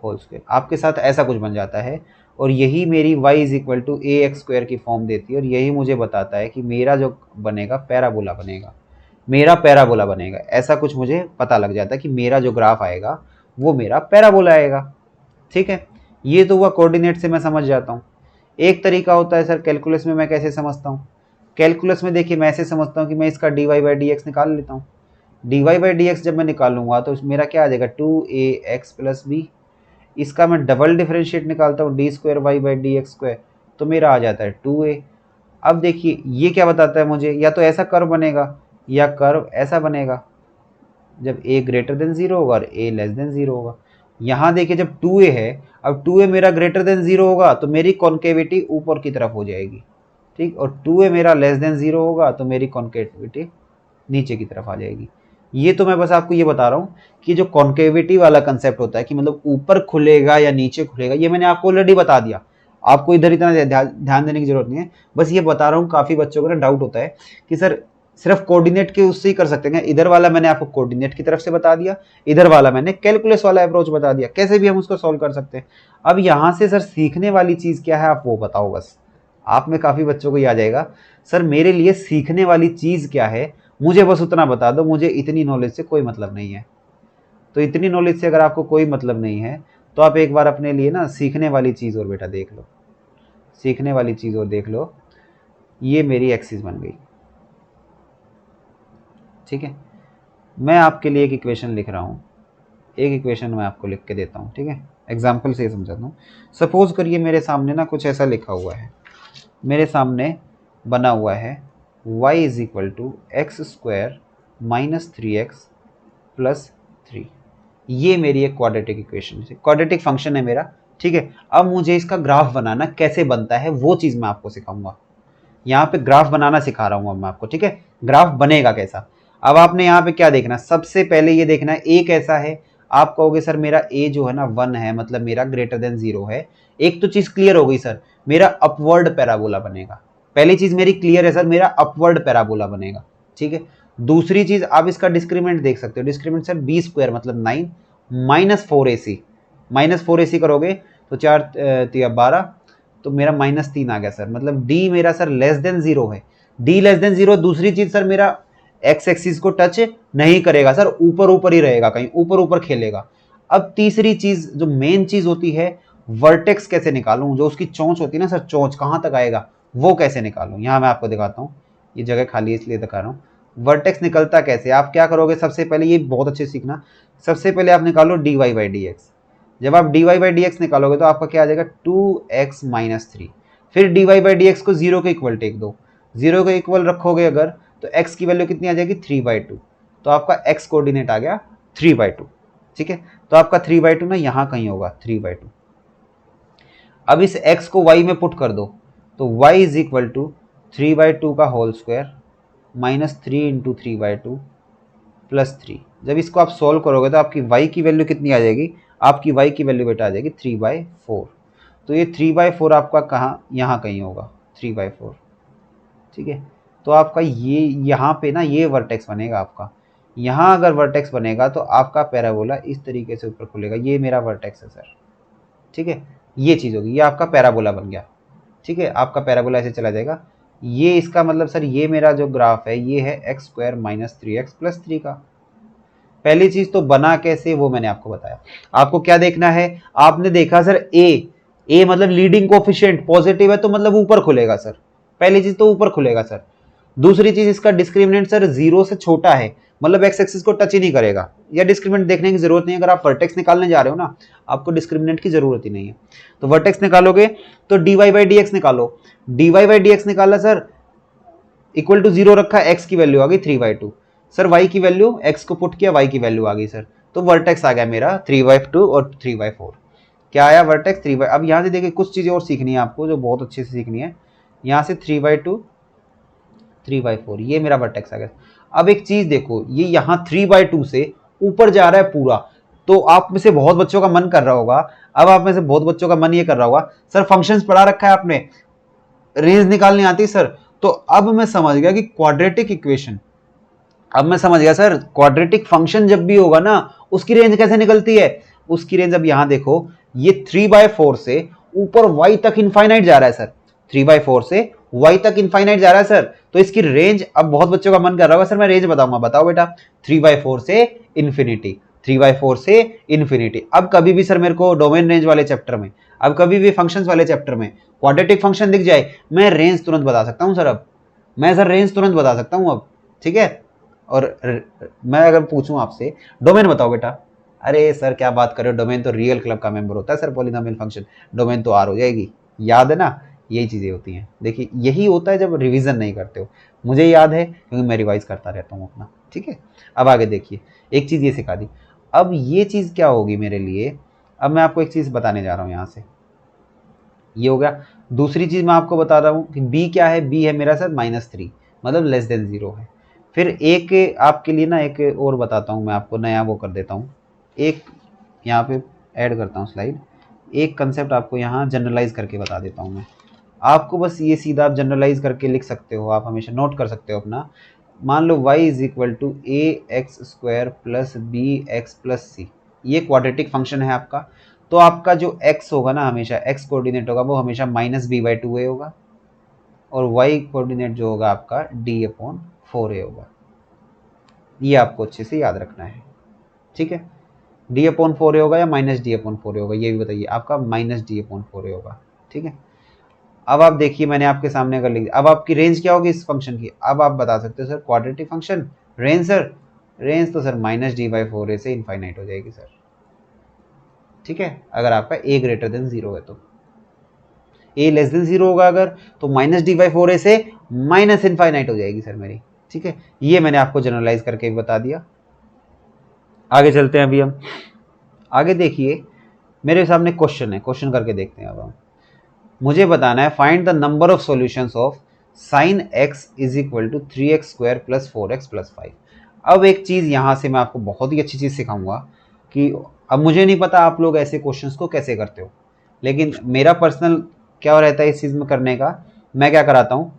होल स्क्वायर, आपके साथ ऐसा कुछ बन जाता है। और यही मेरी y is equal to A x square की फॉर्म देती है, और यही मुझे बताता है कि मेरा जो बनेगा पैराबोला बनेगा, मेरा पैराबोला बनेगा। ऐसा कुछ मुझे पता लग जाता है कि मेरा जो ग्राफ आएगा वो मेरा पैराबोला आएगा। ठीक है, ये तो हुआ कोऑर्डिनेट से मैं समझ जाता हूँ। एक तरीका होता है सर कैलकुलस में मैं कैसे समझता हूँ, कैलकुलस में देखिए मैं ऐसे समझता हूँ कि मैं इसका d y by d x निकाल लेता हूँ। D y by d x जब मैं निकालूंगा तो मेरा क्या आ जाएगा, 2ax प्लस बी, इसका मैं डबल डिफरेंशिएट निकालता हूँ d square y by d x square, तो मेरा आ जाता है 2a। अब देखिए ये क्या बताता है मुझे, या तो ऐसा कर्व बनेगा या कर्व ऐसा बनेगा जब a ग्रेटर देन 0 होगा और a लेस देन 0 होगा। यहाँ देखिए जब 2a है, अब 2a मेरा ग्रेटर देन 0 होगा तो मेरी कॉन्केविटी ऊपर की तरफ हो जाएगी, ठीक, और 2a मेरा लेस देन 0 होगा तो मेरी कॉन्केविटी नीचे की तरफ आ जाएगी। ये तो मैं बस आपको ये बता रहा हूँ कि जो कॉन्केविटी वाला कंसेप्ट होता है कि मतलब ऊपर खुलेगा या नीचे खुलेगा, ये मैंने आपको ऑलरेडी बता दिया, आपको इधर इतना ध्यान देने की जरूरत नहीं है। बस ये बता रहा हूँ, काफ़ी बच्चों को ना डाउट होता है कि सर सिर्फ कोऑर्डिनेट के उससे ही कर सकते हैं, इधर वाला मैंने आपको कोऑर्डिनेट की तरफ से बता दिया, इधर वाला मैंने कैलकुलस वाला अप्रोच बता दिया, कैसे भी हम उसको सॉल्व कर सकते हैं। अब यहाँ से सर सीखने वाली चीज़ क्या है आप वो बताओ, बस आप में काफ़ी बच्चों को ये आ जाएगा, सर मेरे लिए सीखने वाली चीज़ क्या है, मुझे बस उतना बता दो, मुझे इतनी नॉलेज से कोई मतलब नहीं है। तो इतनी नॉलेज से अगर आपको कोई मतलब नहीं है तो आप एक बार अपने लिए ना सीखने वाली चीज़ और बेटा देख लो, सीखने वाली चीज़ और देख लो। ये मेरी एक्सिस बन गई, ठीक है। मैं आपके लिए एक इक्वेशन लिख रहा हूँ, एक इक्वेशन मैं आपको लिख के देता हूँ, ठीक है, एग्जाम्पल से समझाता हूँ। सपोज करिए मेरे सामने ना कुछ ऐसा लिखा हुआ है, मेरे सामने बना हुआ है y is equal to x square minus 3x plus 3, ये मेरी एक क्वाड्रेटिक इक्वेशन है, क्वाड्रेटिक फंक्शन है मेरा, ठीक है। अब मुझे इसका ग्राफ बनाना कैसे बनता है वो चीज़ मैं आपको सिखाऊंगा, यहाँ पे ग्राफ बनाना सिखा रहा हूँ अब मैं आपको, ठीक है, ग्राफ बनेगा कैसा। अब आपने यहाँ पे क्या देखना, सबसे पहले ये देखना है a कैसा है। आप कहोगे सर मेरा a जो है ना 1 है, मतलब मेरा ग्रेटर देन 0 है। एक तो चीज क्लियर हो गई सर, मेरा अपवर्ड पैराबोला बनेगा, पहली चीज मेरी क्लियर है सर, मेरा अपवर्ड पैराबोला बनेगा, ठीक है। दूसरी चीज आप इसका डिस्क्रीमेंट देख सकते हो, डिस्क्रीमेंट सर बी स्क्वायर मतलब 9 माइनस 4ac, माइनस 4ac करोगे तो 4 तिया 12, तो मेरा -3 आ गया सर, मतलब d मेरा सर लेस देन 0 है, d लेस देन 0। दूसरी चीज सर मेरा एक्स एक्सिस को टच नहीं करेगा सर, ऊपर ऊपर ही रहेगा, कहीं ऊपर ऊपर खेलेगा। अब तीसरी चीज जो मेन चीज होती है, वर्टेक्स कैसे निकालूं, जो उसकी चोंच होती है ना सर, चोंच कहां तक आएगा वो कैसे निकालूं, यहां मैं आपको दिखाता हूं, ये जगह खाली इसलिए दिखा रहा हूं। वर्टेक्स निकलता कैसे, आप क्या करोगे, सबसे पहले ये बहुत अच्छे सीखना, सबसे पहले आप निकालो d y by d x. जब आप d y by d x निकालोगे तो आपका क्या आ जाएगा 2x माइनस 3, फिर d y by d x को 0 के इक्वल टेक दो, 0 के इक्वल रखोगे अगर तो x की वैल्यू कितनी आ जाएगी 3/2, तो आपका x कोऑर्डिनेट आ गया 3/2, ठीक है। तो आपका 3/2 ना यहाँ कहीं होगा 3/2। अब इस x को y में पुट कर दो तो y इज इक्वल टू 3/2 का whole square minus 3 into 3/2 plus 3। जब इसको आप सॉल्व करोगे तो आपकी y की वैल्यू कितनी आ जाएगी, आपकी y की वैल्यू बेटा आ जाएगी 3/4। तो ये 3/4 आपका कहाँ, यहाँ कहीं होगा 3/4, ठीक है। तो आपका ये यहाँ पे ना ये वर्टेक्स बनेगा आपका, यहाँ अगर वर्टेक्स बनेगा तो आपका पैराबोला इस तरीके से ऊपर खुलेगा, ये मेरा वर्टेक्स है सर, ठीक है, ये चीज़ होगी, ये आपका पैराबोला बन गया, ठीक है, आपका पैराबोला ऐसे चला जाएगा। ये इसका मतलब सर ये मेरा जो ग्राफ है ये है x square minus 3x plus 3 का। पहली चीज तो बना कैसे वो मैंने आपको बताया। आपको क्या देखना है, आपने देखा सर ए मतलब लीडिंग कोफिशिएंट पॉजिटिव है तो मतलब ऊपर खुलेगा सर, पहली चीज तो ऊपर खुलेगा सर। दूसरी चीज इसका डिस्क्रिमिनेंट सर 0 से छोटा है, मतलब एक्स एक्सिस को टच ही नहीं करेगा, या डिस्क्रिमिनेंट देखने की जरूरत नहीं है। अगर आप वर्टेक्स निकालने जा रहे हो ना, आपको डिस्क्रिमिनेंट की जरूरत ही नहीं है। तो वर्टेक्स निकालोगे तो d y by d x निकालो, d y by d x निकाला सर, इक्वल टू 0 रखा, एक्स की वैल्यू आ गई 3/2, सर y की वैल्यू x को पुट किया, y की वैल्यू आ गई सर, तो वर्टेक्स आ गया मेरा 3/2 और 3/4। क्या आया वर्टेक्स 3/। अब यहाँ से देखिए कुछ चीज़ें और सीखनी है आपको जो बहुत अच्छे से सीखनी है। यहाँ से 3/2 3/4 ये मेरा वर्टेक्स आ गया। अब एक चीज़ देखो, ये यहाँ 3/2 से ऊपर जा रहा है पूरा, तो आप में से बहुत बच्चों का मन कर रहा होगा, अब आप में से बहुत बच्चों का मन ये कर रहा होगा सर फंक्शंस पढ़ा रखा है आपने, रेंज निकालनी आती सर। तो अब मैं समझ गया कि क्वाड्रेटिक इक्वेशन, अब मैं समझ गया सर क्वाड्रेटिक फंक्शन जब भी होगा ना उसकी रेंज कैसे निकलती है। उसकी रेंज अब यहां देखो, ये 3/4 से ऊपर y तक इनफाइनाइट जा रहा है सर, 3/4 से y तक इनफाइनाइट जा रहा है सर। तो इसकी रेंज, अब बहुत बच्चों का मन कर रहा होगा सर मैं रेंज बताऊंगा, बताओ बेटा 3/4 से इन्फिनिटी, 3/4 से इन्फिनिटी। अब कभी भी सर मेरे को डोमेन रेंज वाले चैप्टर में, अब कभी भी फंक्शंस वाले चैप्टर में क्वाड्रेटिक फंक्शन दिख जाए, मैं रेंज तुरंत बता सकता हूं सर। अब मैं सर रेंज तुरंत बता सकता हूं अब, ठीक है। और मैं अगर पूछूं आपसे डोमेन बताओ बेटा, अरे सर क्या बात कर रहे हो, डोमेन तो रियल क्लब का मेंबर होता है सर, पॉलिनोमियल फंक्शन डोमेन तो आर हो जाएगी, याद है ना। यही चीज़ें होती हैं, देखिए यही होता है जब रिवीजन नहीं करते हो। मुझे याद है क्योंकि मैं रिवाइज करता रहता हूँ अपना, ठीक है। अब आगे देखिए, एक चीज़ ये सिखा दी, अब ये चीज़ क्या होगी मेरे लिए। अब मैं आपको एक चीज़ बताने जा रहा हूँ यहाँ से, ये हो गया। दूसरी चीज़ मैं आपको बता रहा हूँ कि b क्या है, b है मेरा सर -3, मतलब <0 है। फिर एक आपके लिए ना एक और बताता हूँ मैं आपको, नया वो कर देता हूँ, एक यहाँ पे ऐड करता हूँ स्लाइड, एक कंसेप्ट आपको यहाँ जनरलाइज करके बता देता हूँ मैं आपको। बस ये सीधा आप जनरलाइज करके लिख सकते हो, आप हमेशा नोट कर सकते हो अपना। मान लो y = ax² + bx + c, ये क्वाड्रेटिक फंक्शन है आपका। तो आपका जो x होगा ना, हमेशा x कोऑर्डिनेट होगा वो हमेशा -b/2a होगा, और y कोऑर्डिनेट जो होगा आपका d/4a होगा। ये आपको अच्छे से याद रखना है, ठीक है। d/4a होगा या -d/4a होगा, ये भी बताइए। आपका -d/4a होगा, ठीक है। अब आप देखिए मैंने आपके सामने अगर लिख, अब आपकी रेंज क्या होगी इस फंक्शन की, अब आप बता सकते हो sir quadratic function range, sir range तो सर -d/4a से इनफाइनाइट हो जाएगी सर, ठीक है। अगर आपका a > 0 है तो a <0 होगा अगर, तो -d/4a से माइनस इनफाइनाइट हो जाएगी सर मेरी, ठीक है। ये मैंने आपको जनरलाइज करके बता दिया। आगे चलते हैं, अभी हम आगे देखिए मेरे सामने क्वेश्चन है, क्वेश्चन करके देखते हैं। अब हम, मुझे बताना है find the number of solutions of sin x = 3x² + 4x + 5। अब एक चीज़ यहाँ से मैं आपको बहुत ही अच्छी चीज़ सिखाऊंगा कि अब मुझे नहीं पता आप लोग ऐसे क्वेश्चंस को कैसे करते हो, लेकिन मेरा पर्सनल क्या रहता है इस चीज़ में करने का, मैं क्या कराता हूँ,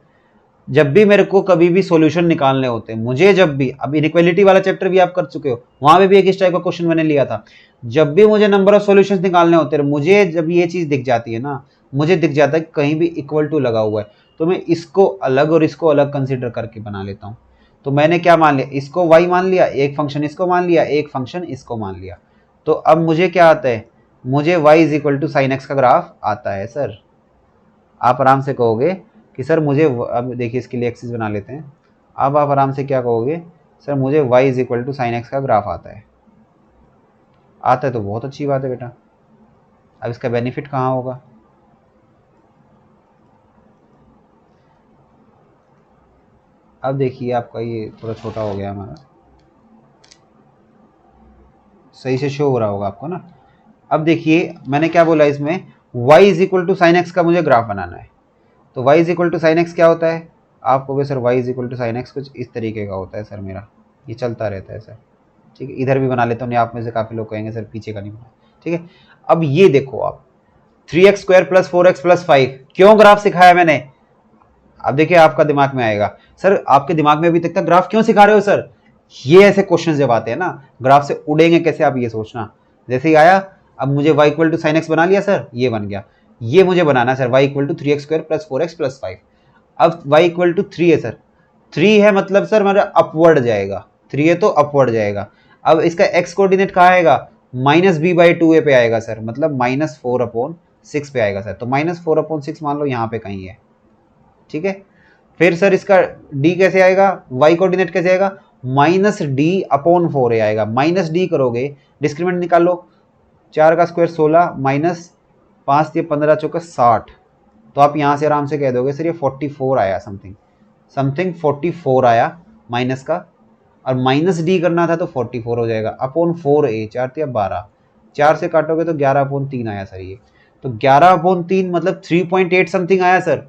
जब भी मेरे को कभी भी सॉल्यूशन निकालने होते हैं, मुझे जब भी, अब इनइक्वालिटी वाला चैप्टर भी आप कर चुके हो, वहाँ पे भी एक इस टाइप का क्वेश्चन मैंने लिया था। जब भी मुझे नंबर ऑफ सॉल्यूशंस निकालने होते हैं, मुझे जब ये चीज़ दिख जाती है ना, मुझे दिख जाता है कि कहीं भी = लगा हुआ है, तो मैं इसको अलग और इसको अलग कंसिडर करके बना लेता हूँ। तो मैंने क्या मान लिया, इसको y मान लिया, एक फंक्शन इसको मान लिया, एक फंक्शन इसको मान लिया। तो अब मुझे क्या आता है, मुझे y = sin x का ग्राफ आता है सर। आप आराम से कहोगे कि सर मुझे, अब देखिए इसके लिए एक्सिस बना लेते हैं। अब आप आराम से क्या कहोगे, सर मुझे y = sin x का ग्राफ आता है। आता है तो बहुत अच्छी बात है बेटा। अब इसका बेनिफिट कहाँ होगा, अब देखिए आपका ये थोड़ा छोटा हो गया हमारा, सही से शो हो रहा होगा आपको ना। अब देखिए मैंने क्या बोला इसमें, y = sin x का मुझे ग्राफ बनाना है। तो y = sin x क्या होता है, आप कहोगे सर y = sin x कुछ इस तरीके का होता है सर, मेरा ये चलता रहता है सर, ठीक है। इधर भी बना लेता हूँ, आप में से काफ़ी लोग कहेंगे सर पीछे का नहीं बना, ठीक है। अब ये देखो आप 3x² + 4x + 5 क्यों ग्राफ सिखाया मैंने, अब देखिए आपका दिमाग में आएगा, सर आपके दिमाग में अभी तक ग्राफ क्यों सिखा रहे हो सर। ये ऐसे क्वेश्चन जब आते हैं ना, ग्राफ से उड़ेंगे कैसे आप ये सोचना। जैसे ही आया, अब मुझे y = sin x बना लिया सर, ये बन गया। ये मुझे बनाना है सर y = 3x² + 4x + 5। अब y = 3 है सर, 3 है मतलब सर मेरा अपवर्ड जाएगा, 3 है तो अपवर्ड जाएगा। अब इसका x कोऑर्डिनेट कहाँ आएगा, -b/2a पे आएगा सर, मतलब -4/6 पे आएगा सर। तो -4/6 मान लो यहाँ पे कहीं है, ठीक है। फिर सर इसका d कैसे आएगा, y कोऑर्डिनेट कैसे आएगा, -d/4a आएगा। -d करोगे, डिस्क्रिमिनेंट निकाल लो, 4 का स्क्वायर 16 माइनस 5 × 15 = 60। तो आप यहाँ से आराम से कह दोगे सर ये 44 आया, समथिंग 44 आया माइनस का, और माइनस डी करना था तो 44 हो जाएगा अपॉन 4a, 4 या 12, 4 से काटोगे तो 11/3 आया सर ये। तो 11/3 मतलब 3.8 समथिंग आया सर,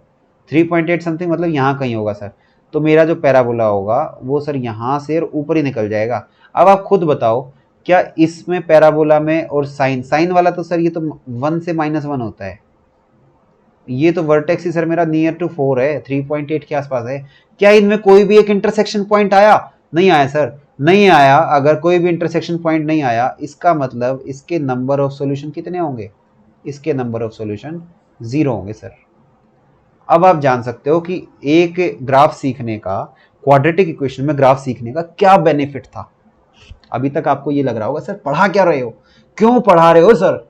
3.8 समथिंग मतलब यहाँ कहीं होगा सर। तो मेरा जो पैराबोला होगा वो सर यहाँ से और ऊपर ही निकल जाएगा। अब आप खुद बताओ क्या इसमें पैराबोला में और साइन वाला तो सर ये तो 1 से -1 होता है, ये तो वर्टेक्स ही सर मेरा नियर टू 4 है, 3.8 के आसपास है। क्या इनमें कोई भी एक इंटरसेक्शन पॉइंट आया? नहीं आया सर, नहीं आया। अगर कोई भी इंटरसेक्शन पॉइंट नहीं आया इसका मतलब इसके नंबर ऑफ सॉल्यूशन कितने होंगे? इसके नंबर ऑफ सॉल्यूशन 0 होंगे सर। अब आप जान सकते हो कि एक ग्राफ सीखने का, क्वाड्रेटिक इक्वेशन में ग्राफ सीखने का क्या बेनिफिट था। अभी तक आपको ये लग रहा होगा सर पढ़ा क्या रहे हो, क्यों पढ़ा रहे हो सर?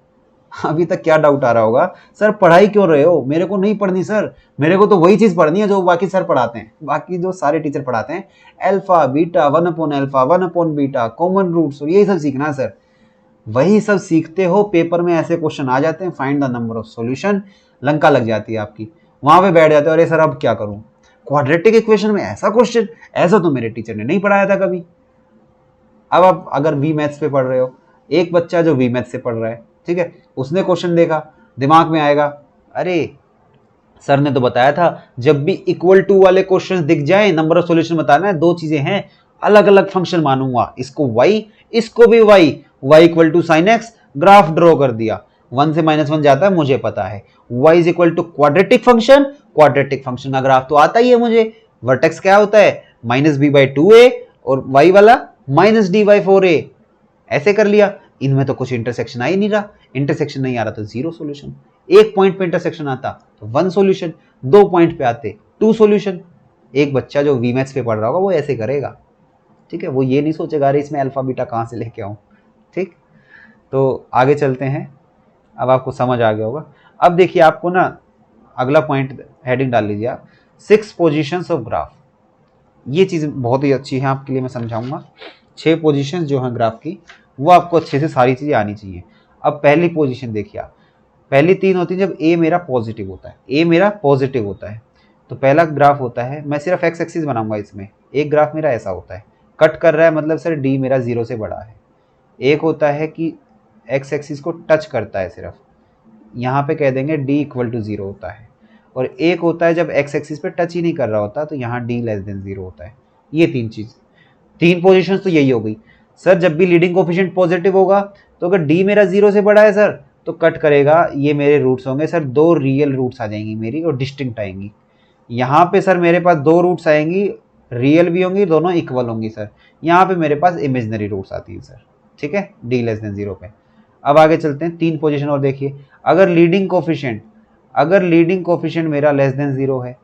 अभी तक क्या डाउट आ रहा होगा सर पढ़ाई क्यों रहे हो? मेरे को नहीं पढ़नी सर, मेरे को तो वही चीज पढ़नी है जो बाकी सर पढ़ाते हैं, बाकी जो सारे टीचर पढ़ाते हैं, अल्फा बीटा 1/अल्फा 1/बीटा कॉमन रूट्स और यही सब सीखना है सर। वही सब सीखते हो, पेपर में ऐसे क्वेश्चन आ जाते हैं, find the number of solution, Lanka लग जाती है आपकी, वहां पे बैठ जाते हो अरे सर अब क्या करूं, क्वाड्रेटिक इक्वेशन में ऐसा क्वेश्चन, ऐसा तो मेरे टीचर ने नहीं पढ़ाया था कभी। अब आप अगर वी मैथ्स पे पढ़ रहे हो, एक बच्चा जो वी मैथ्स से पढ़ रहा है, ठीक है, उसने क्वेश्चन देखा, दिमाग में आएगा अरे सर ने तो बताया था जब भी इक्वल टू वाले क्वेश्चन दिख जाए नंबर ऑफ सॉल्यूशन बताना है, दो चीजें हैं, अलग अलग फंक्शन मानूंगा, इसको y इसको भी y equal to sine x, graph draw कर दिया, 1 से -1 जाता है मुझे पता है, y is equal to quadratic function, quadratic function का ग्राफ तो आता ही है मुझे, वर्टेक्स क्या होता है -b/2a और y वाला -d/4a, ऐसे कर लिया। इनमें तो कुछ इंटरसेक्शन आ ही नहीं रहा, इंटरसेक्शन नहीं आ रहा तो 0 सॉल्यूशन, एक पॉइंट पे इंटरसेक्शन आता तो 1 सॉल्यूशन, 2 पॉइंट पे आते 2 सॉल्यूशन। एक बच्चा जो वी मैथ्स पे पढ़ रहा होगा वो ऐसे करेगा, ठीक है, वो ये नहीं सोचेगा अरे इसमें अल्फा बीटा कहाँ से लेके आऊँ, ठीक। तो आगे चलते हैं, अब आपको समझ आ गया होगा। अब देखिए आपको ना अगला पॉइंट हेडिंग डाल लीजिए आप, 6 पोजीशंस ऑफ ग्राफ। ये चीज़ बहुत ही अच्छी है आपके लिए, मैं समझाऊंगा। 6 पोजीशंस जो हैं ग्राफ की वो आपको अच्छे से सारी चीज़ें आनी चाहिए। अब पहली पोजीशन देखिए आप, पहली 3 होती है जब ए मेरा पॉजिटिव होता है, ए मेरा पॉजिटिव होता है तो पहला ग्राफ होता है, मैं सिर्फ एक्स एक्सिस बनाऊंगा इसमें, एक ग्राफ मेरा ऐसा होता है, कट कर रहा है मतलब सर डी मेरा 0 से बड़ा है। एक होता है कि एक्स एक्सिस को टच करता है सिर्फ, यहाँ पे कह देंगे डी इक्वल टू 0 होता है। और एक होता है जब एक्स एक्सिस पे टच ही नहीं कर रहा होता तो यहाँ डी लेस देन 0 होता है। ये 3 चीज़, 3 पोजीशन तो यही हो गई। सर जब भी लीडिंग कोफिशिएंट पॉजिटिव होगा तो अगर डी मेरा 0 से बड़ा है सर तो कट करेगा, ये मेरे रूट्स होंगे सर, 2 रियल रूट्स आ जाएंगी मेरी और डिस्टिंक्ट आएंगी। यहाँ पे सर मेरे पास 2 रूट्स आएंगी, रियल भी होंगी, दोनों इक्वल होंगी सर। यहाँ पे मेरे पास इमेजनरी रूट्स आती है सर, ठीक है, डी लेस देन 0 पे। अब आगे चलते हैं, 3 पोजीशन और देखिए। अगर लीडिंग कोफिशिएंट मेरा लेस देन 0 है,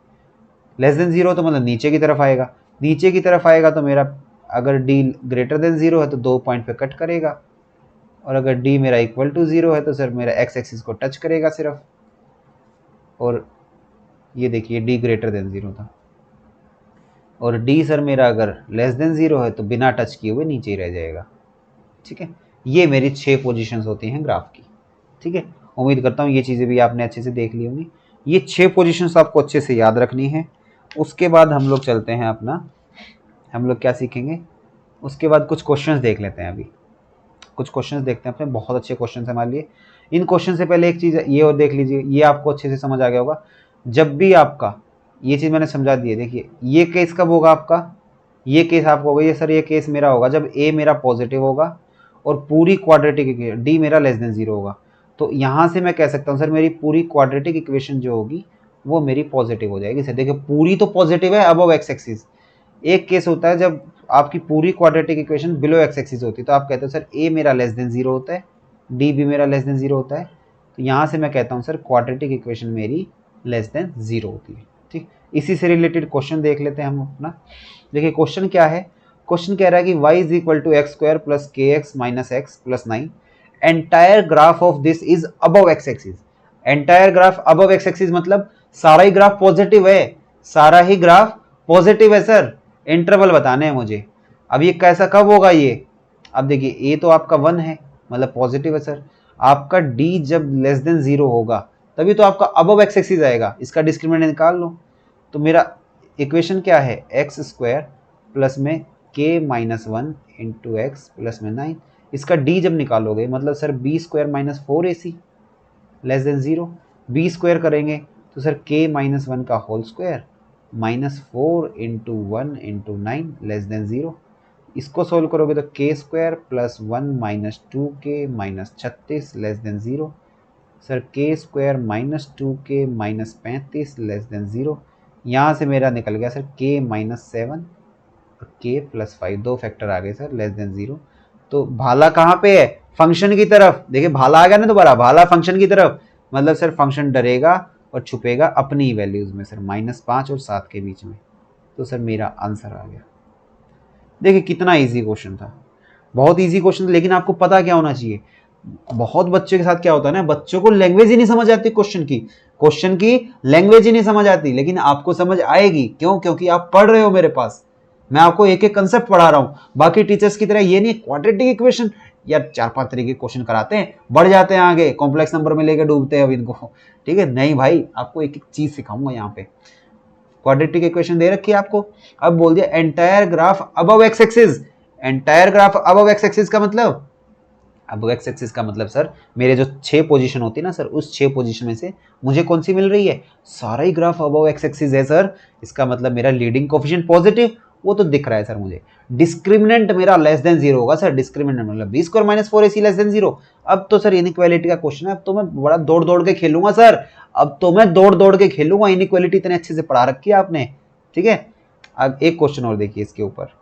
लेस देन 0 तो मतलब नीचे की तरफ आएगा, नीचे की तरफ आएगा तो मेरा अगर d ग्रेटर देन 0 है तो 2 पॉइंट पे कट करेगा, और अगर d मेरा इक्वल टू 0 है तो सर मेरा x एक्सिस को टच करेगा सिर्फ। और ये देखिए d ग्रेटर देन 0 था, और d सर मेरा अगर लेस देन 0 है तो बिना टच किए हुए नीचे ही रह जाएगा, ठीक है। ये मेरी 6 पोजीशंस होती हैं ग्राफ की, ठीक है। उम्मीद करता हूँ ये चीज़ें भी आपने अच्छे से देख ली होंगी। ये 6 पोजीशंस आपको अच्छे से याद रखनी है। उसके बाद हम लोग चलते हैं अपना, हम लोग क्या सीखेंगे, उसके बाद कुछ क्वेश्चंस देख लेते हैं। अभी कुछ क्वेश्चंस देखते हैं अपने, बहुत अच्छे क्वेश्चंस हमारे लिए। इन क्वेश्चन से पहले एक चीज़ ये और देख लीजिए, ये आपको अच्छे से समझ आ गया होगा। जब भी आपका ये चीज़ मैंने समझा दी है, देखिए ये केस कब होगा आपका, ये केस आपको होगा, ये सर ये केस मेरा होगा जब ए मेरा पॉजिटिव होगा और पूरी क्वाड्रेटिक डी मेरा लेस देन 0 होगा। तो यहाँ से मैं कह सकता हूँ सर मेरी पूरी क्वाड्रेटिक इक्वेशन जो होगी वो मेरी पॉजिटिव हो जाएगी। सर देखिए पूरी तो पॉजिटिव है अबव एक्स एक्सिस। एक केस होता है जब आपकी पूरी quadratic equation below x axis होती है, तो आप कहते हो सर ए मेरा लेस देन 0 होता है, डी भी मेरा लेस देन 0 होता है। तो यहाँ से मैं कहता हूँ सर क्वाड्रेटिक इक्वेशन मेरी लेस देन 0 होती है, ठीक। इसी से रिलेटेड क्वेश्चन देख लेते हैं हम अपना। देखिए क्वेश्चन क्या है, क्वेश्चन कह रहा है कि y is equal to x square plus k x minus x plus 9, entire graph of this is above x axis. Entire graph above x axis मतलब सारा ही ग्राफ पॉजिटिव है, सारा ही ग्राफ पॉजिटिव है सर। इंटरवल बताने हैं मुझे। अब ये कैसा कब होगा ये, अब देखिए a तो आपका 1 है मतलब पॉजिटिव है सर, आपका d जब लेस देन 0 होगा तभी तो आपका अबव एक्स एक्सिस आएगा, इसका डिस्क्रिमिनेंट निकाल लो। तो मेरा इक्वेशन क्या है, एक्स स्क्वायर प्लस में k minus 1 into x plus में 9। इसका d जब निकालोगे मतलब sir b square minus 4ac less than 0। B square करेंगे तो सर k माइनस 1 का whole square minus 4 into 1 into 9 less than 0। इसको सोल्व करोगे तो k square plus 1 minus 2k minus 36 less than 0। Sir k square minus 2k minus 35 less than 0। यहाँ से मेरा निकल गया सर k माइनस 7 और k प्लस 5, दो फैक्टर आ गए सर लेस देन 0। तो भाला कहाँ पे है? फंक्शन की तरफ। देखिए भाला आ गया ना दोबारा, भाला फंक्शन की तरफ, मतलब सर फंक्शन डरेगा और छुपेगा अपनी वैल्यूज में सर, -5 और 7 के बीच में। तो सर मेरा आंसर आ गया। देखिए कितना इजी क्वेश्चन था, बहुत इजी क्वेश्चन था, लेकिन आपको पता क्या होना चाहिए, बहुत बच्चों के साथ क्या होता है ना, बच्चों को लैंग्वेज ही नहीं समझ आती क्वेश्चन की लैंग्वेज ही नहीं समझ आती, लेकिन आपको समझ आएगी। क्यों? क्योंकि आप पढ़ रहे हो मेरे पास, मैं आपको एक एक कंसेप्ट पढ़ा रहा हूं। बाकी टीचर्स की तरह ये नहीं क्वाड्रेटिक इक्वेशन यार 4-5 तरीके के क्वेश्चन कराते हैं, बढ़ जाते हैं आगे, कॉम्प्लेक्स नंबर में लेकर डूबते हैं अब इनको। ठीक है, नहीं भाई, आपको एक एक चीज सिखाऊंगा यहाँ पे। क्वाड्रेटिक इक्वेशन दे रखी है आपको, अब बोल दिया entire graph above x axis. Entire graph above x axis का मतलब, अब एक्स एक्सिस का मतलब सर मेरे जो 6 पोजीशन होती है ना सर, उस 6 पोजीशन में से मुझे कौन सी मिल रही है? सारा ही ग्राफ अबव एक्स एक्सिस है सर। इसका मतलब मेरा लीडिंग कोफिशिएंट पॉजिटिव, वो तो दिख रहा है सर मुझे। डिस्क्रिमिनेंट मेरा लेस देन 0 होगा सर, डिस्क्रिमिनेंट मतलब b square minus 4ac less than 0। अब तो सर इनइक्वालिटी का क्वेश्चन है, अब तो मैं बड़ा दौड़ दौड़ के खेलूंगा सर, अब तो मैं दौड़ दौड़ के खेलूंगा, इनइक्वालिटी इतने अच्छे से पढ़ा रखी है आपने। ठीक है, अब एक क्वेश्चन और देखिए इसके ऊपर,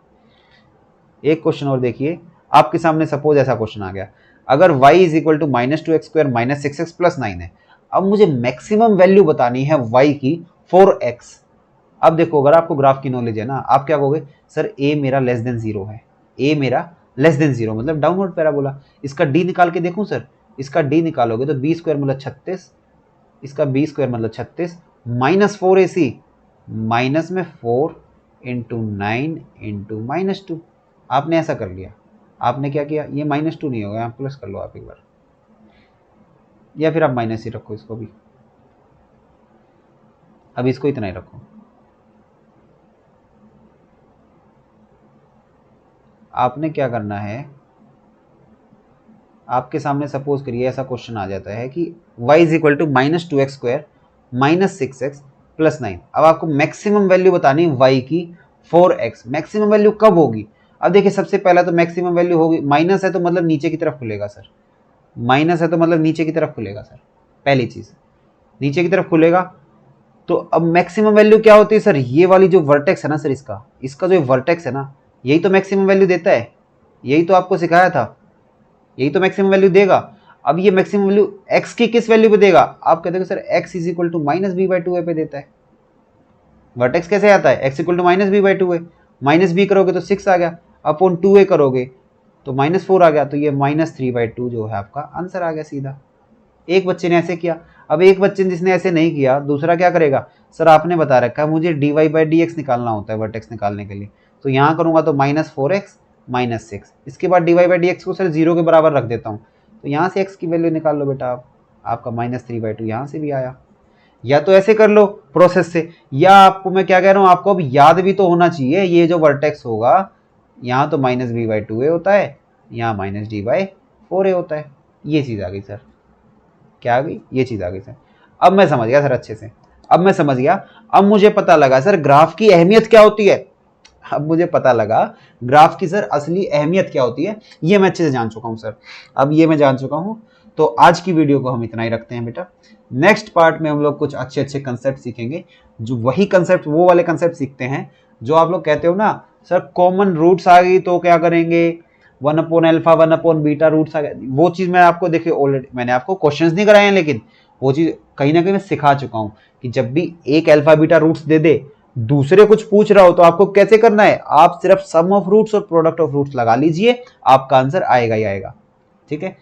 एक क्वेश्चन और देखिए आपके सामने। सपोज ऐसा क्वेश्चन आ गया, अगर y is equal to -2x square minus 6x plus 9 है, अब मुझे मैक्सिमम वैल्यू बतानी है y की 4x। अब देखो अगर आपको ग्राफ की नॉलेज है ना, आप क्या कहोगे, सर a मेरा लेस देन 0 है, a मेरा लेस देन 0 मतलब डाउनवर्ड पैराबोला। इसका d निकाल के देखूं सर, इसका d निकालोगे तो बी स्क्वायर मतलब 36, इसका बी स्क्वायर मतलब 36 माइनस 4ac, माइनस में 4 इंटू 9 इंटू -2। आपने ऐसा कर लिया, आपने क्या किया, ये -2 नहीं होगा, प्लस कर लो आप एक बार, या फिर आप माइनस ही रखो इसको भी, अब इसको इतना ही रखो। आपने क्या करना है, आपके सामने सपोज करिए ऐसा क्वेश्चन आ जाता है कि y is equal to -2x square minus 6x plus 9। अब आपको मैक्सिमम वैल्यू बतानी y की 4x। मैक्सिमम वैल्यू कब होगी? अब देखिए सबसे पहला तो मैक्सिमम वैल्यू होगी, माइनस है तो मतलब नीचे की तरफ खुलेगा सर, माइनस है तो मतलब नीचे की तरफ खुलेगा सर, पहली चीज नीचे की तरफ खुलेगा। तो अब मैक्सिमम वैल्यू क्या होती है सर, ये वाली जो वर्टेक्स है ना सर, इसका जो वर्टेक्स है ना, यही तो मैक्सिमम वैल्यू देता है, यही तो आपको सिखाया था, यही तो मैक्सिमम वैल्यू देगा। अब ये मैक्सिमम वैल्यू x की किस वैल्यू पे देगा? आप कहते हो sir x is equal to minus b by 2 पे देता है। वर्टेक्स कैसे आता है? x equal to minus b by 2 minus b करोगे तो 6 आ गया, अपॉन 2a करोगे तो -4 आ गया, तो ये -3/2 जो है आपका आंसर आ गया सीधा। एक बच्चे ने ऐसे किया। अब एक बच्चे ने जिसने ऐसे नहीं किया, दूसरा क्या करेगा, सर आपने बता रखा है मुझे dy/dx निकालना होता है वर्टेक्स निकालने के लिए, तो यहाँ करूँगा तो -4x माइनस 6, इसके बाद dy/dx को सर 0 के बराबर रख देता हूँ, तो यहाँ से x की वैल्यू निकाल लो बेटा आप, आपका -3/2 यहाँ से भी आया। या तो ऐसे कर लो प्रोसेस से, या आपको मैं क्या कह रहा हूँ, आपको अब याद भी तो होना चाहिए, ये जो वर्टेक्स होगा यहाँ तो -b/2a होता है, यहाँ -d/4a होता है। ये चीज़ आ गई सर, क्या आ गई, ये चीज़ आ गई सर। अब मैं समझ गया सर अच्छे से, अब मैं समझ गया, अब मुझे पता लगा सर ग्राफ की अहमियत क्या होती है। अब मुझे पता लगा ग्राफ की सर असली अहमियत क्या होती है, ये मैं अच्छे से जान चुका हूँ सर, अब ये मैं जान चुका हूँ। तो आज की वीडियो को हम इतना ही रखते हैं बेटा, नेक्स्ट पार्ट में हम लोग कुछ अच्छे अच्छे कंसेप्ट सीखेंगे, जो वही कंसेप्ट, वो वाले कंसेप्ट सीखते हैं जो आप लोग कहते हो ना सर कॉमन रूट्स आ गई तो क्या करेंगे, 1/α 1/β रूट्स आ गए, वो चीज़ मैं आपको, देखिए ऑलरेडी मैंने आपको क्वेश्चंस नहीं कराए हैं, लेकिन वो चीज़ कहीं ना कहीं मैं सिखा चुका हूँ कि जब भी एक अल्फा बीटा रूट्स दे दे, दूसरे कुछ पूछ रहा हो तो आपको कैसे करना है, आप सिर्फ सम ऑफ रूट्स और प्रोडक्ट ऑफ रूट्स लगा लीजिए, आपका आंसर आएगा ही आएगा। ठीक है,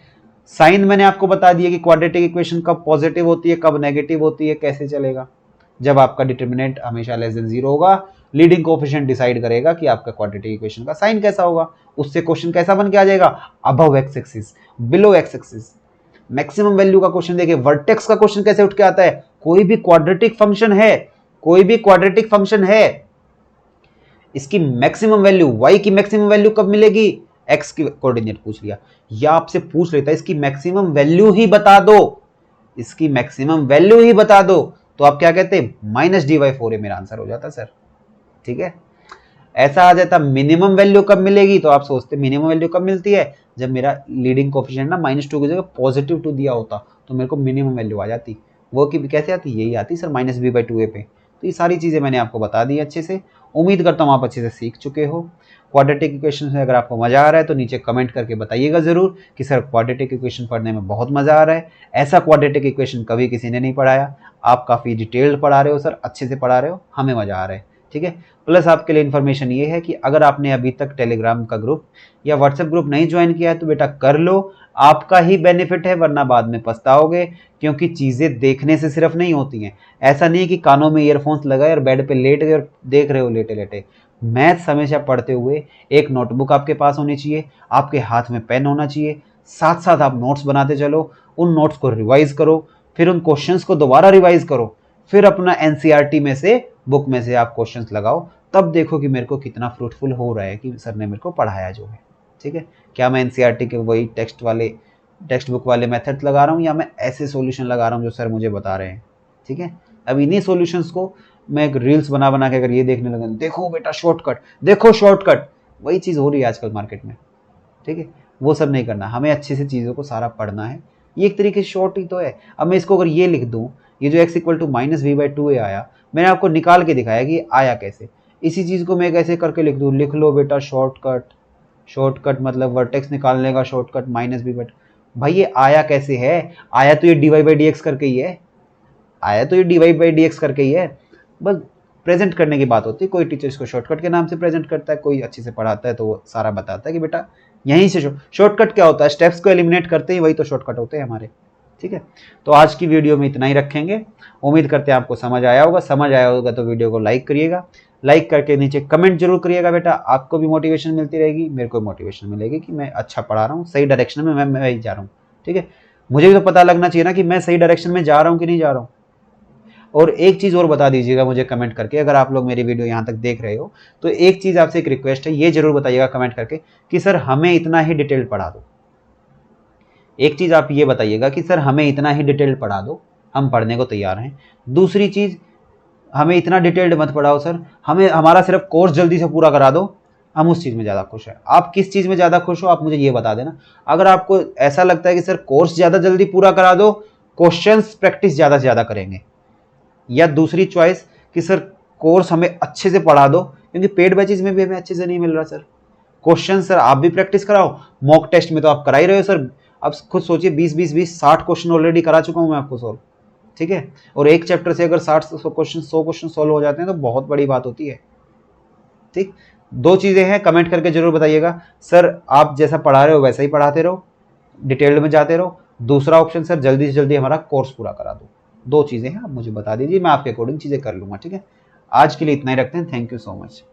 साइन मैंने आपको बता दिया कि क्वाड्रेटिक इक्वेशन कब पॉजिटिव होती है कब नेगेटिव होती है, कैसे चलेगा, जब आपका डिटर्मिनेंट हमेशा लेस देन 0 होगा, लीडिंग कोएफिशिएंट डिसाइड करेगा कि आपका क्वाड्रेटिक इक्वेशन का साइन कैसा होगा, उससे क्वेश्चन कैसा बन के आ जाएगा, above x axis below x axis. Maximum value का क्वेश्चन देखिए, वर्टेक्स का क्वेश्चन कैसे उठ के आता है, कोई भी क्वाड्रेटिक फंक्शन है, कोई भी क्वाड्रेटिक फंक्शन है, इसकी मैक्सिमम वैल्यू, y की मैक्सिमम वैल्यू कब मिलेगी, x की कोऑर्डिनेट पूछ लिया, या आपसे पूछ लेता है इसकी मैक्सिमम वैल्यू ही बता दो, इसकी मैक्सिमम वैल्यू ही बता दो, तो आप क्या कहते हैं, -dy/4 ये मेरा आंसर हो जाता सर। ठीक है, ऐसा आ जाता मिनिमम वैल्यू कब मिलेगी, तो आप सोचते मिनिमम वैल्यू कब मिलती है, जब मेरा लीडिंग कोफिशिएंट ना -2 की जगह +2 दिया होता, तो मेरे को मिनिमम वैल्यू आ जाती। वो कि कैसे आती, यही आती सर -b/2a पे। तो ये सारी चीज़ें मैंने आपको बता दी अच्छे से, उम्मीद करता हूँ आप अच्छे से सीख चुके हो। क्वाड्रेटिक इक्वेशन में अगर आपको मज़ा आ रहा है तो नीचे कमेंट करके बताइएगा ज़रूर कि सर क्वाड्रेटिक इक्वेशन पढ़ने में बहुत मज़ा आ रहा है, ऐसा क्वाड्रेटिक इक्वेशन कभी किसी ने नहीं पढ़ाया, आप काफ़ी डिटेल्ड पढ़ा रहे हो सर, अच्छे से पढ़ा रहे हो, हमें मज़ा आ रहा है। ठीक है, प्लस आपके लिए इन्फॉर्मेशन ये है कि अगर आपने अभी तक टेलीग्राम का ग्रुप या व्हाट्सएप ग्रुप नहीं ज्वाइन किया है तो बेटा कर लो, आपका ही बेनिफिट है, वरना बाद में पछताओगे, क्योंकि चीज़ें देखने से सिर्फ नहीं होती हैं। ऐसा नहीं है कि कानों में ईयरफोन्स लगाए और बेड पे लेट गए और देख रहे हो लेटे लेटे। मैथ्स हमेशा पढ़ते हुए एक नोटबुक आपके पास होनी चाहिए, आपके हाथ में पेन होना चाहिए, साथ साथ आप नोट्स बनाते चलो, उन नोट्स को रिवाइज करो, फिर उन क्वेश्चंस को दोबारा रिवाइज करो, फिर अपना एनसीईआरटी में से, बुक में से आप क्वेश्चंस लगाओ, तब देखो कि मेरे को कितना फ्रूटफुल हो रहा है कि सर ने मेरे को पढ़ाया जो है। ठीक है, क्या मैं एनसीईआरटी के वही टेक्स्ट बुक वाले मेथड लगा रहा हूँ, या मैं ऐसे सॉल्यूशन लगा रहा हूँ जो सर मुझे बता रहे हैं। ठीक है, अब इन्हीं सॉल्यूशंस को मैं एक रील्स बना बना के अगर ये देखने लगा, देखो बेटा शॉर्टकट, देखो शॉर्टकट, वही चीज़ हो रही है आजकल मार्केट में। ठीक है, वो सब नहीं करना, हमें अच्छे से चीज़ों को सारा पढ़ना है। ये एक तरीके से शॉर्ट ही तो है। अब मैं इसको अगर ये लिख दूँ, ये जो x = -v/2a आया, मैंने आपको निकाल के दिखाया कि आया कैसे। इसी चीज़ को मैं कैसे करके लिख दूँ, लिख लो बेटा शॉर्टकट, शॉर्टकट मतलब वर्टेक्स निकालने का शॉर्टकट -v/2। भाई ये आया कैसे है, आया तो ये dy/dx करके ही है, आया तो ये dy/dx करके ही है, बस प्रेजेंट करने की बात होती है। कोई टीचर इसको शॉर्टकट के नाम से प्रेजेंट करता है, कोई अच्छे से पढ़ाता है तो वो सारा बताता है कि बेटा यहीं से शॉर्टकट क्या होता है, स्टेप्स को एलिमिनेट करते ही वही तो शॉर्टकट होते हैं हमारे। ठीक है, तो आज की वीडियो में इतना ही रखेंगे। उम्मीद करते हैं आपको समझ आया होगा, समझ आया होगा तो वीडियो को लाइक करिएगा, लाइक करके नीचे कमेंट जरूर करिएगा बेटा, आपको भी मोटिवेशन मिलती रहेगी, मेरे को मोटिवेशन मिलेगी कि मैं अच्छा पढ़ा रहा हूँ, सही डायरेक्शन में मैं ही जा रहा हूँ। ठीक है, मुझे भी तो पता लगना चाहिए ना कि मैं सही डायरेक्शन में जा रहा हूँ कि नहीं जा रहा हूँ। और एक चीज़ और बता दीजिएगा मुझे कमेंट करके, अगर आप लोग मेरी वीडियो यहाँ तक देख रहे हो तो एक चीज़ आपसे एक रिक्वेस्ट है, ये जरूर बताइएगा कमेंट करके कि सर हमें इतना ही डिटेल पढ़ा दो। एक चीज़ आप ये बताइएगा कि सर हमें इतना ही डिटेल पढ़ा दो, हम पढ़ने को तैयार हैं। दूसरी चीज़, हमें इतना डिटेल्ड मत पढ़ाओ सर, हमें हमारा सिर्फ कोर्स जल्दी से पूरा करा दो, हम उस चीज़ में ज़्यादा खुश हैं। आप किस चीज़ में ज़्यादा खुश हो आप मुझे ये बता देना। अगर आपको ऐसा लगता है कि सर कोर्स ज़्यादा जल्दी पूरा करा दो, क्वेश्चंस प्रैक्टिस ज़्यादा से ज़्यादा करेंगे, या दूसरी चॉइस कि सर कोर्स हमें अच्छे से पढ़ा दो, क्योंकि पेड बैचेज में भी हमें अच्छे से नहीं मिल रहा सर। क्वेश्चन सर आप भी प्रैक्टिस कराओ, मॉक टेस्ट में तो आप करा ही रहे हो सर, अब खुद सोचिए 20-20-20-60 क्वेश्चन ऑलरेडी करा चुका हूं मैं आपको सॉल्व। ठीक है, और एक चैप्टर से अगर 100 क्वेश्चन सॉल्व हो जाते हैं तो बहुत बड़ी बात होती है। ठीक, दो चीज़ें हैं, कमेंट करके जरूर बताइएगा, सर आप जैसा पढ़ा रहे हो वैसा ही पढ़ाते रहो, डिटेल्ड में जाते रहो। दूसरा ऑप्शन सर जल्दी से जल्दी हमारा कोर्स पूरा करा दो। दो चीज़ें हैं, आप मुझे बता दीजिए, मैं आपके अकॉर्डिंग चीज़ें कर लूँगा। ठीक है, आज के लिए इतना ही रखते हैं, थैंक यू सो मच।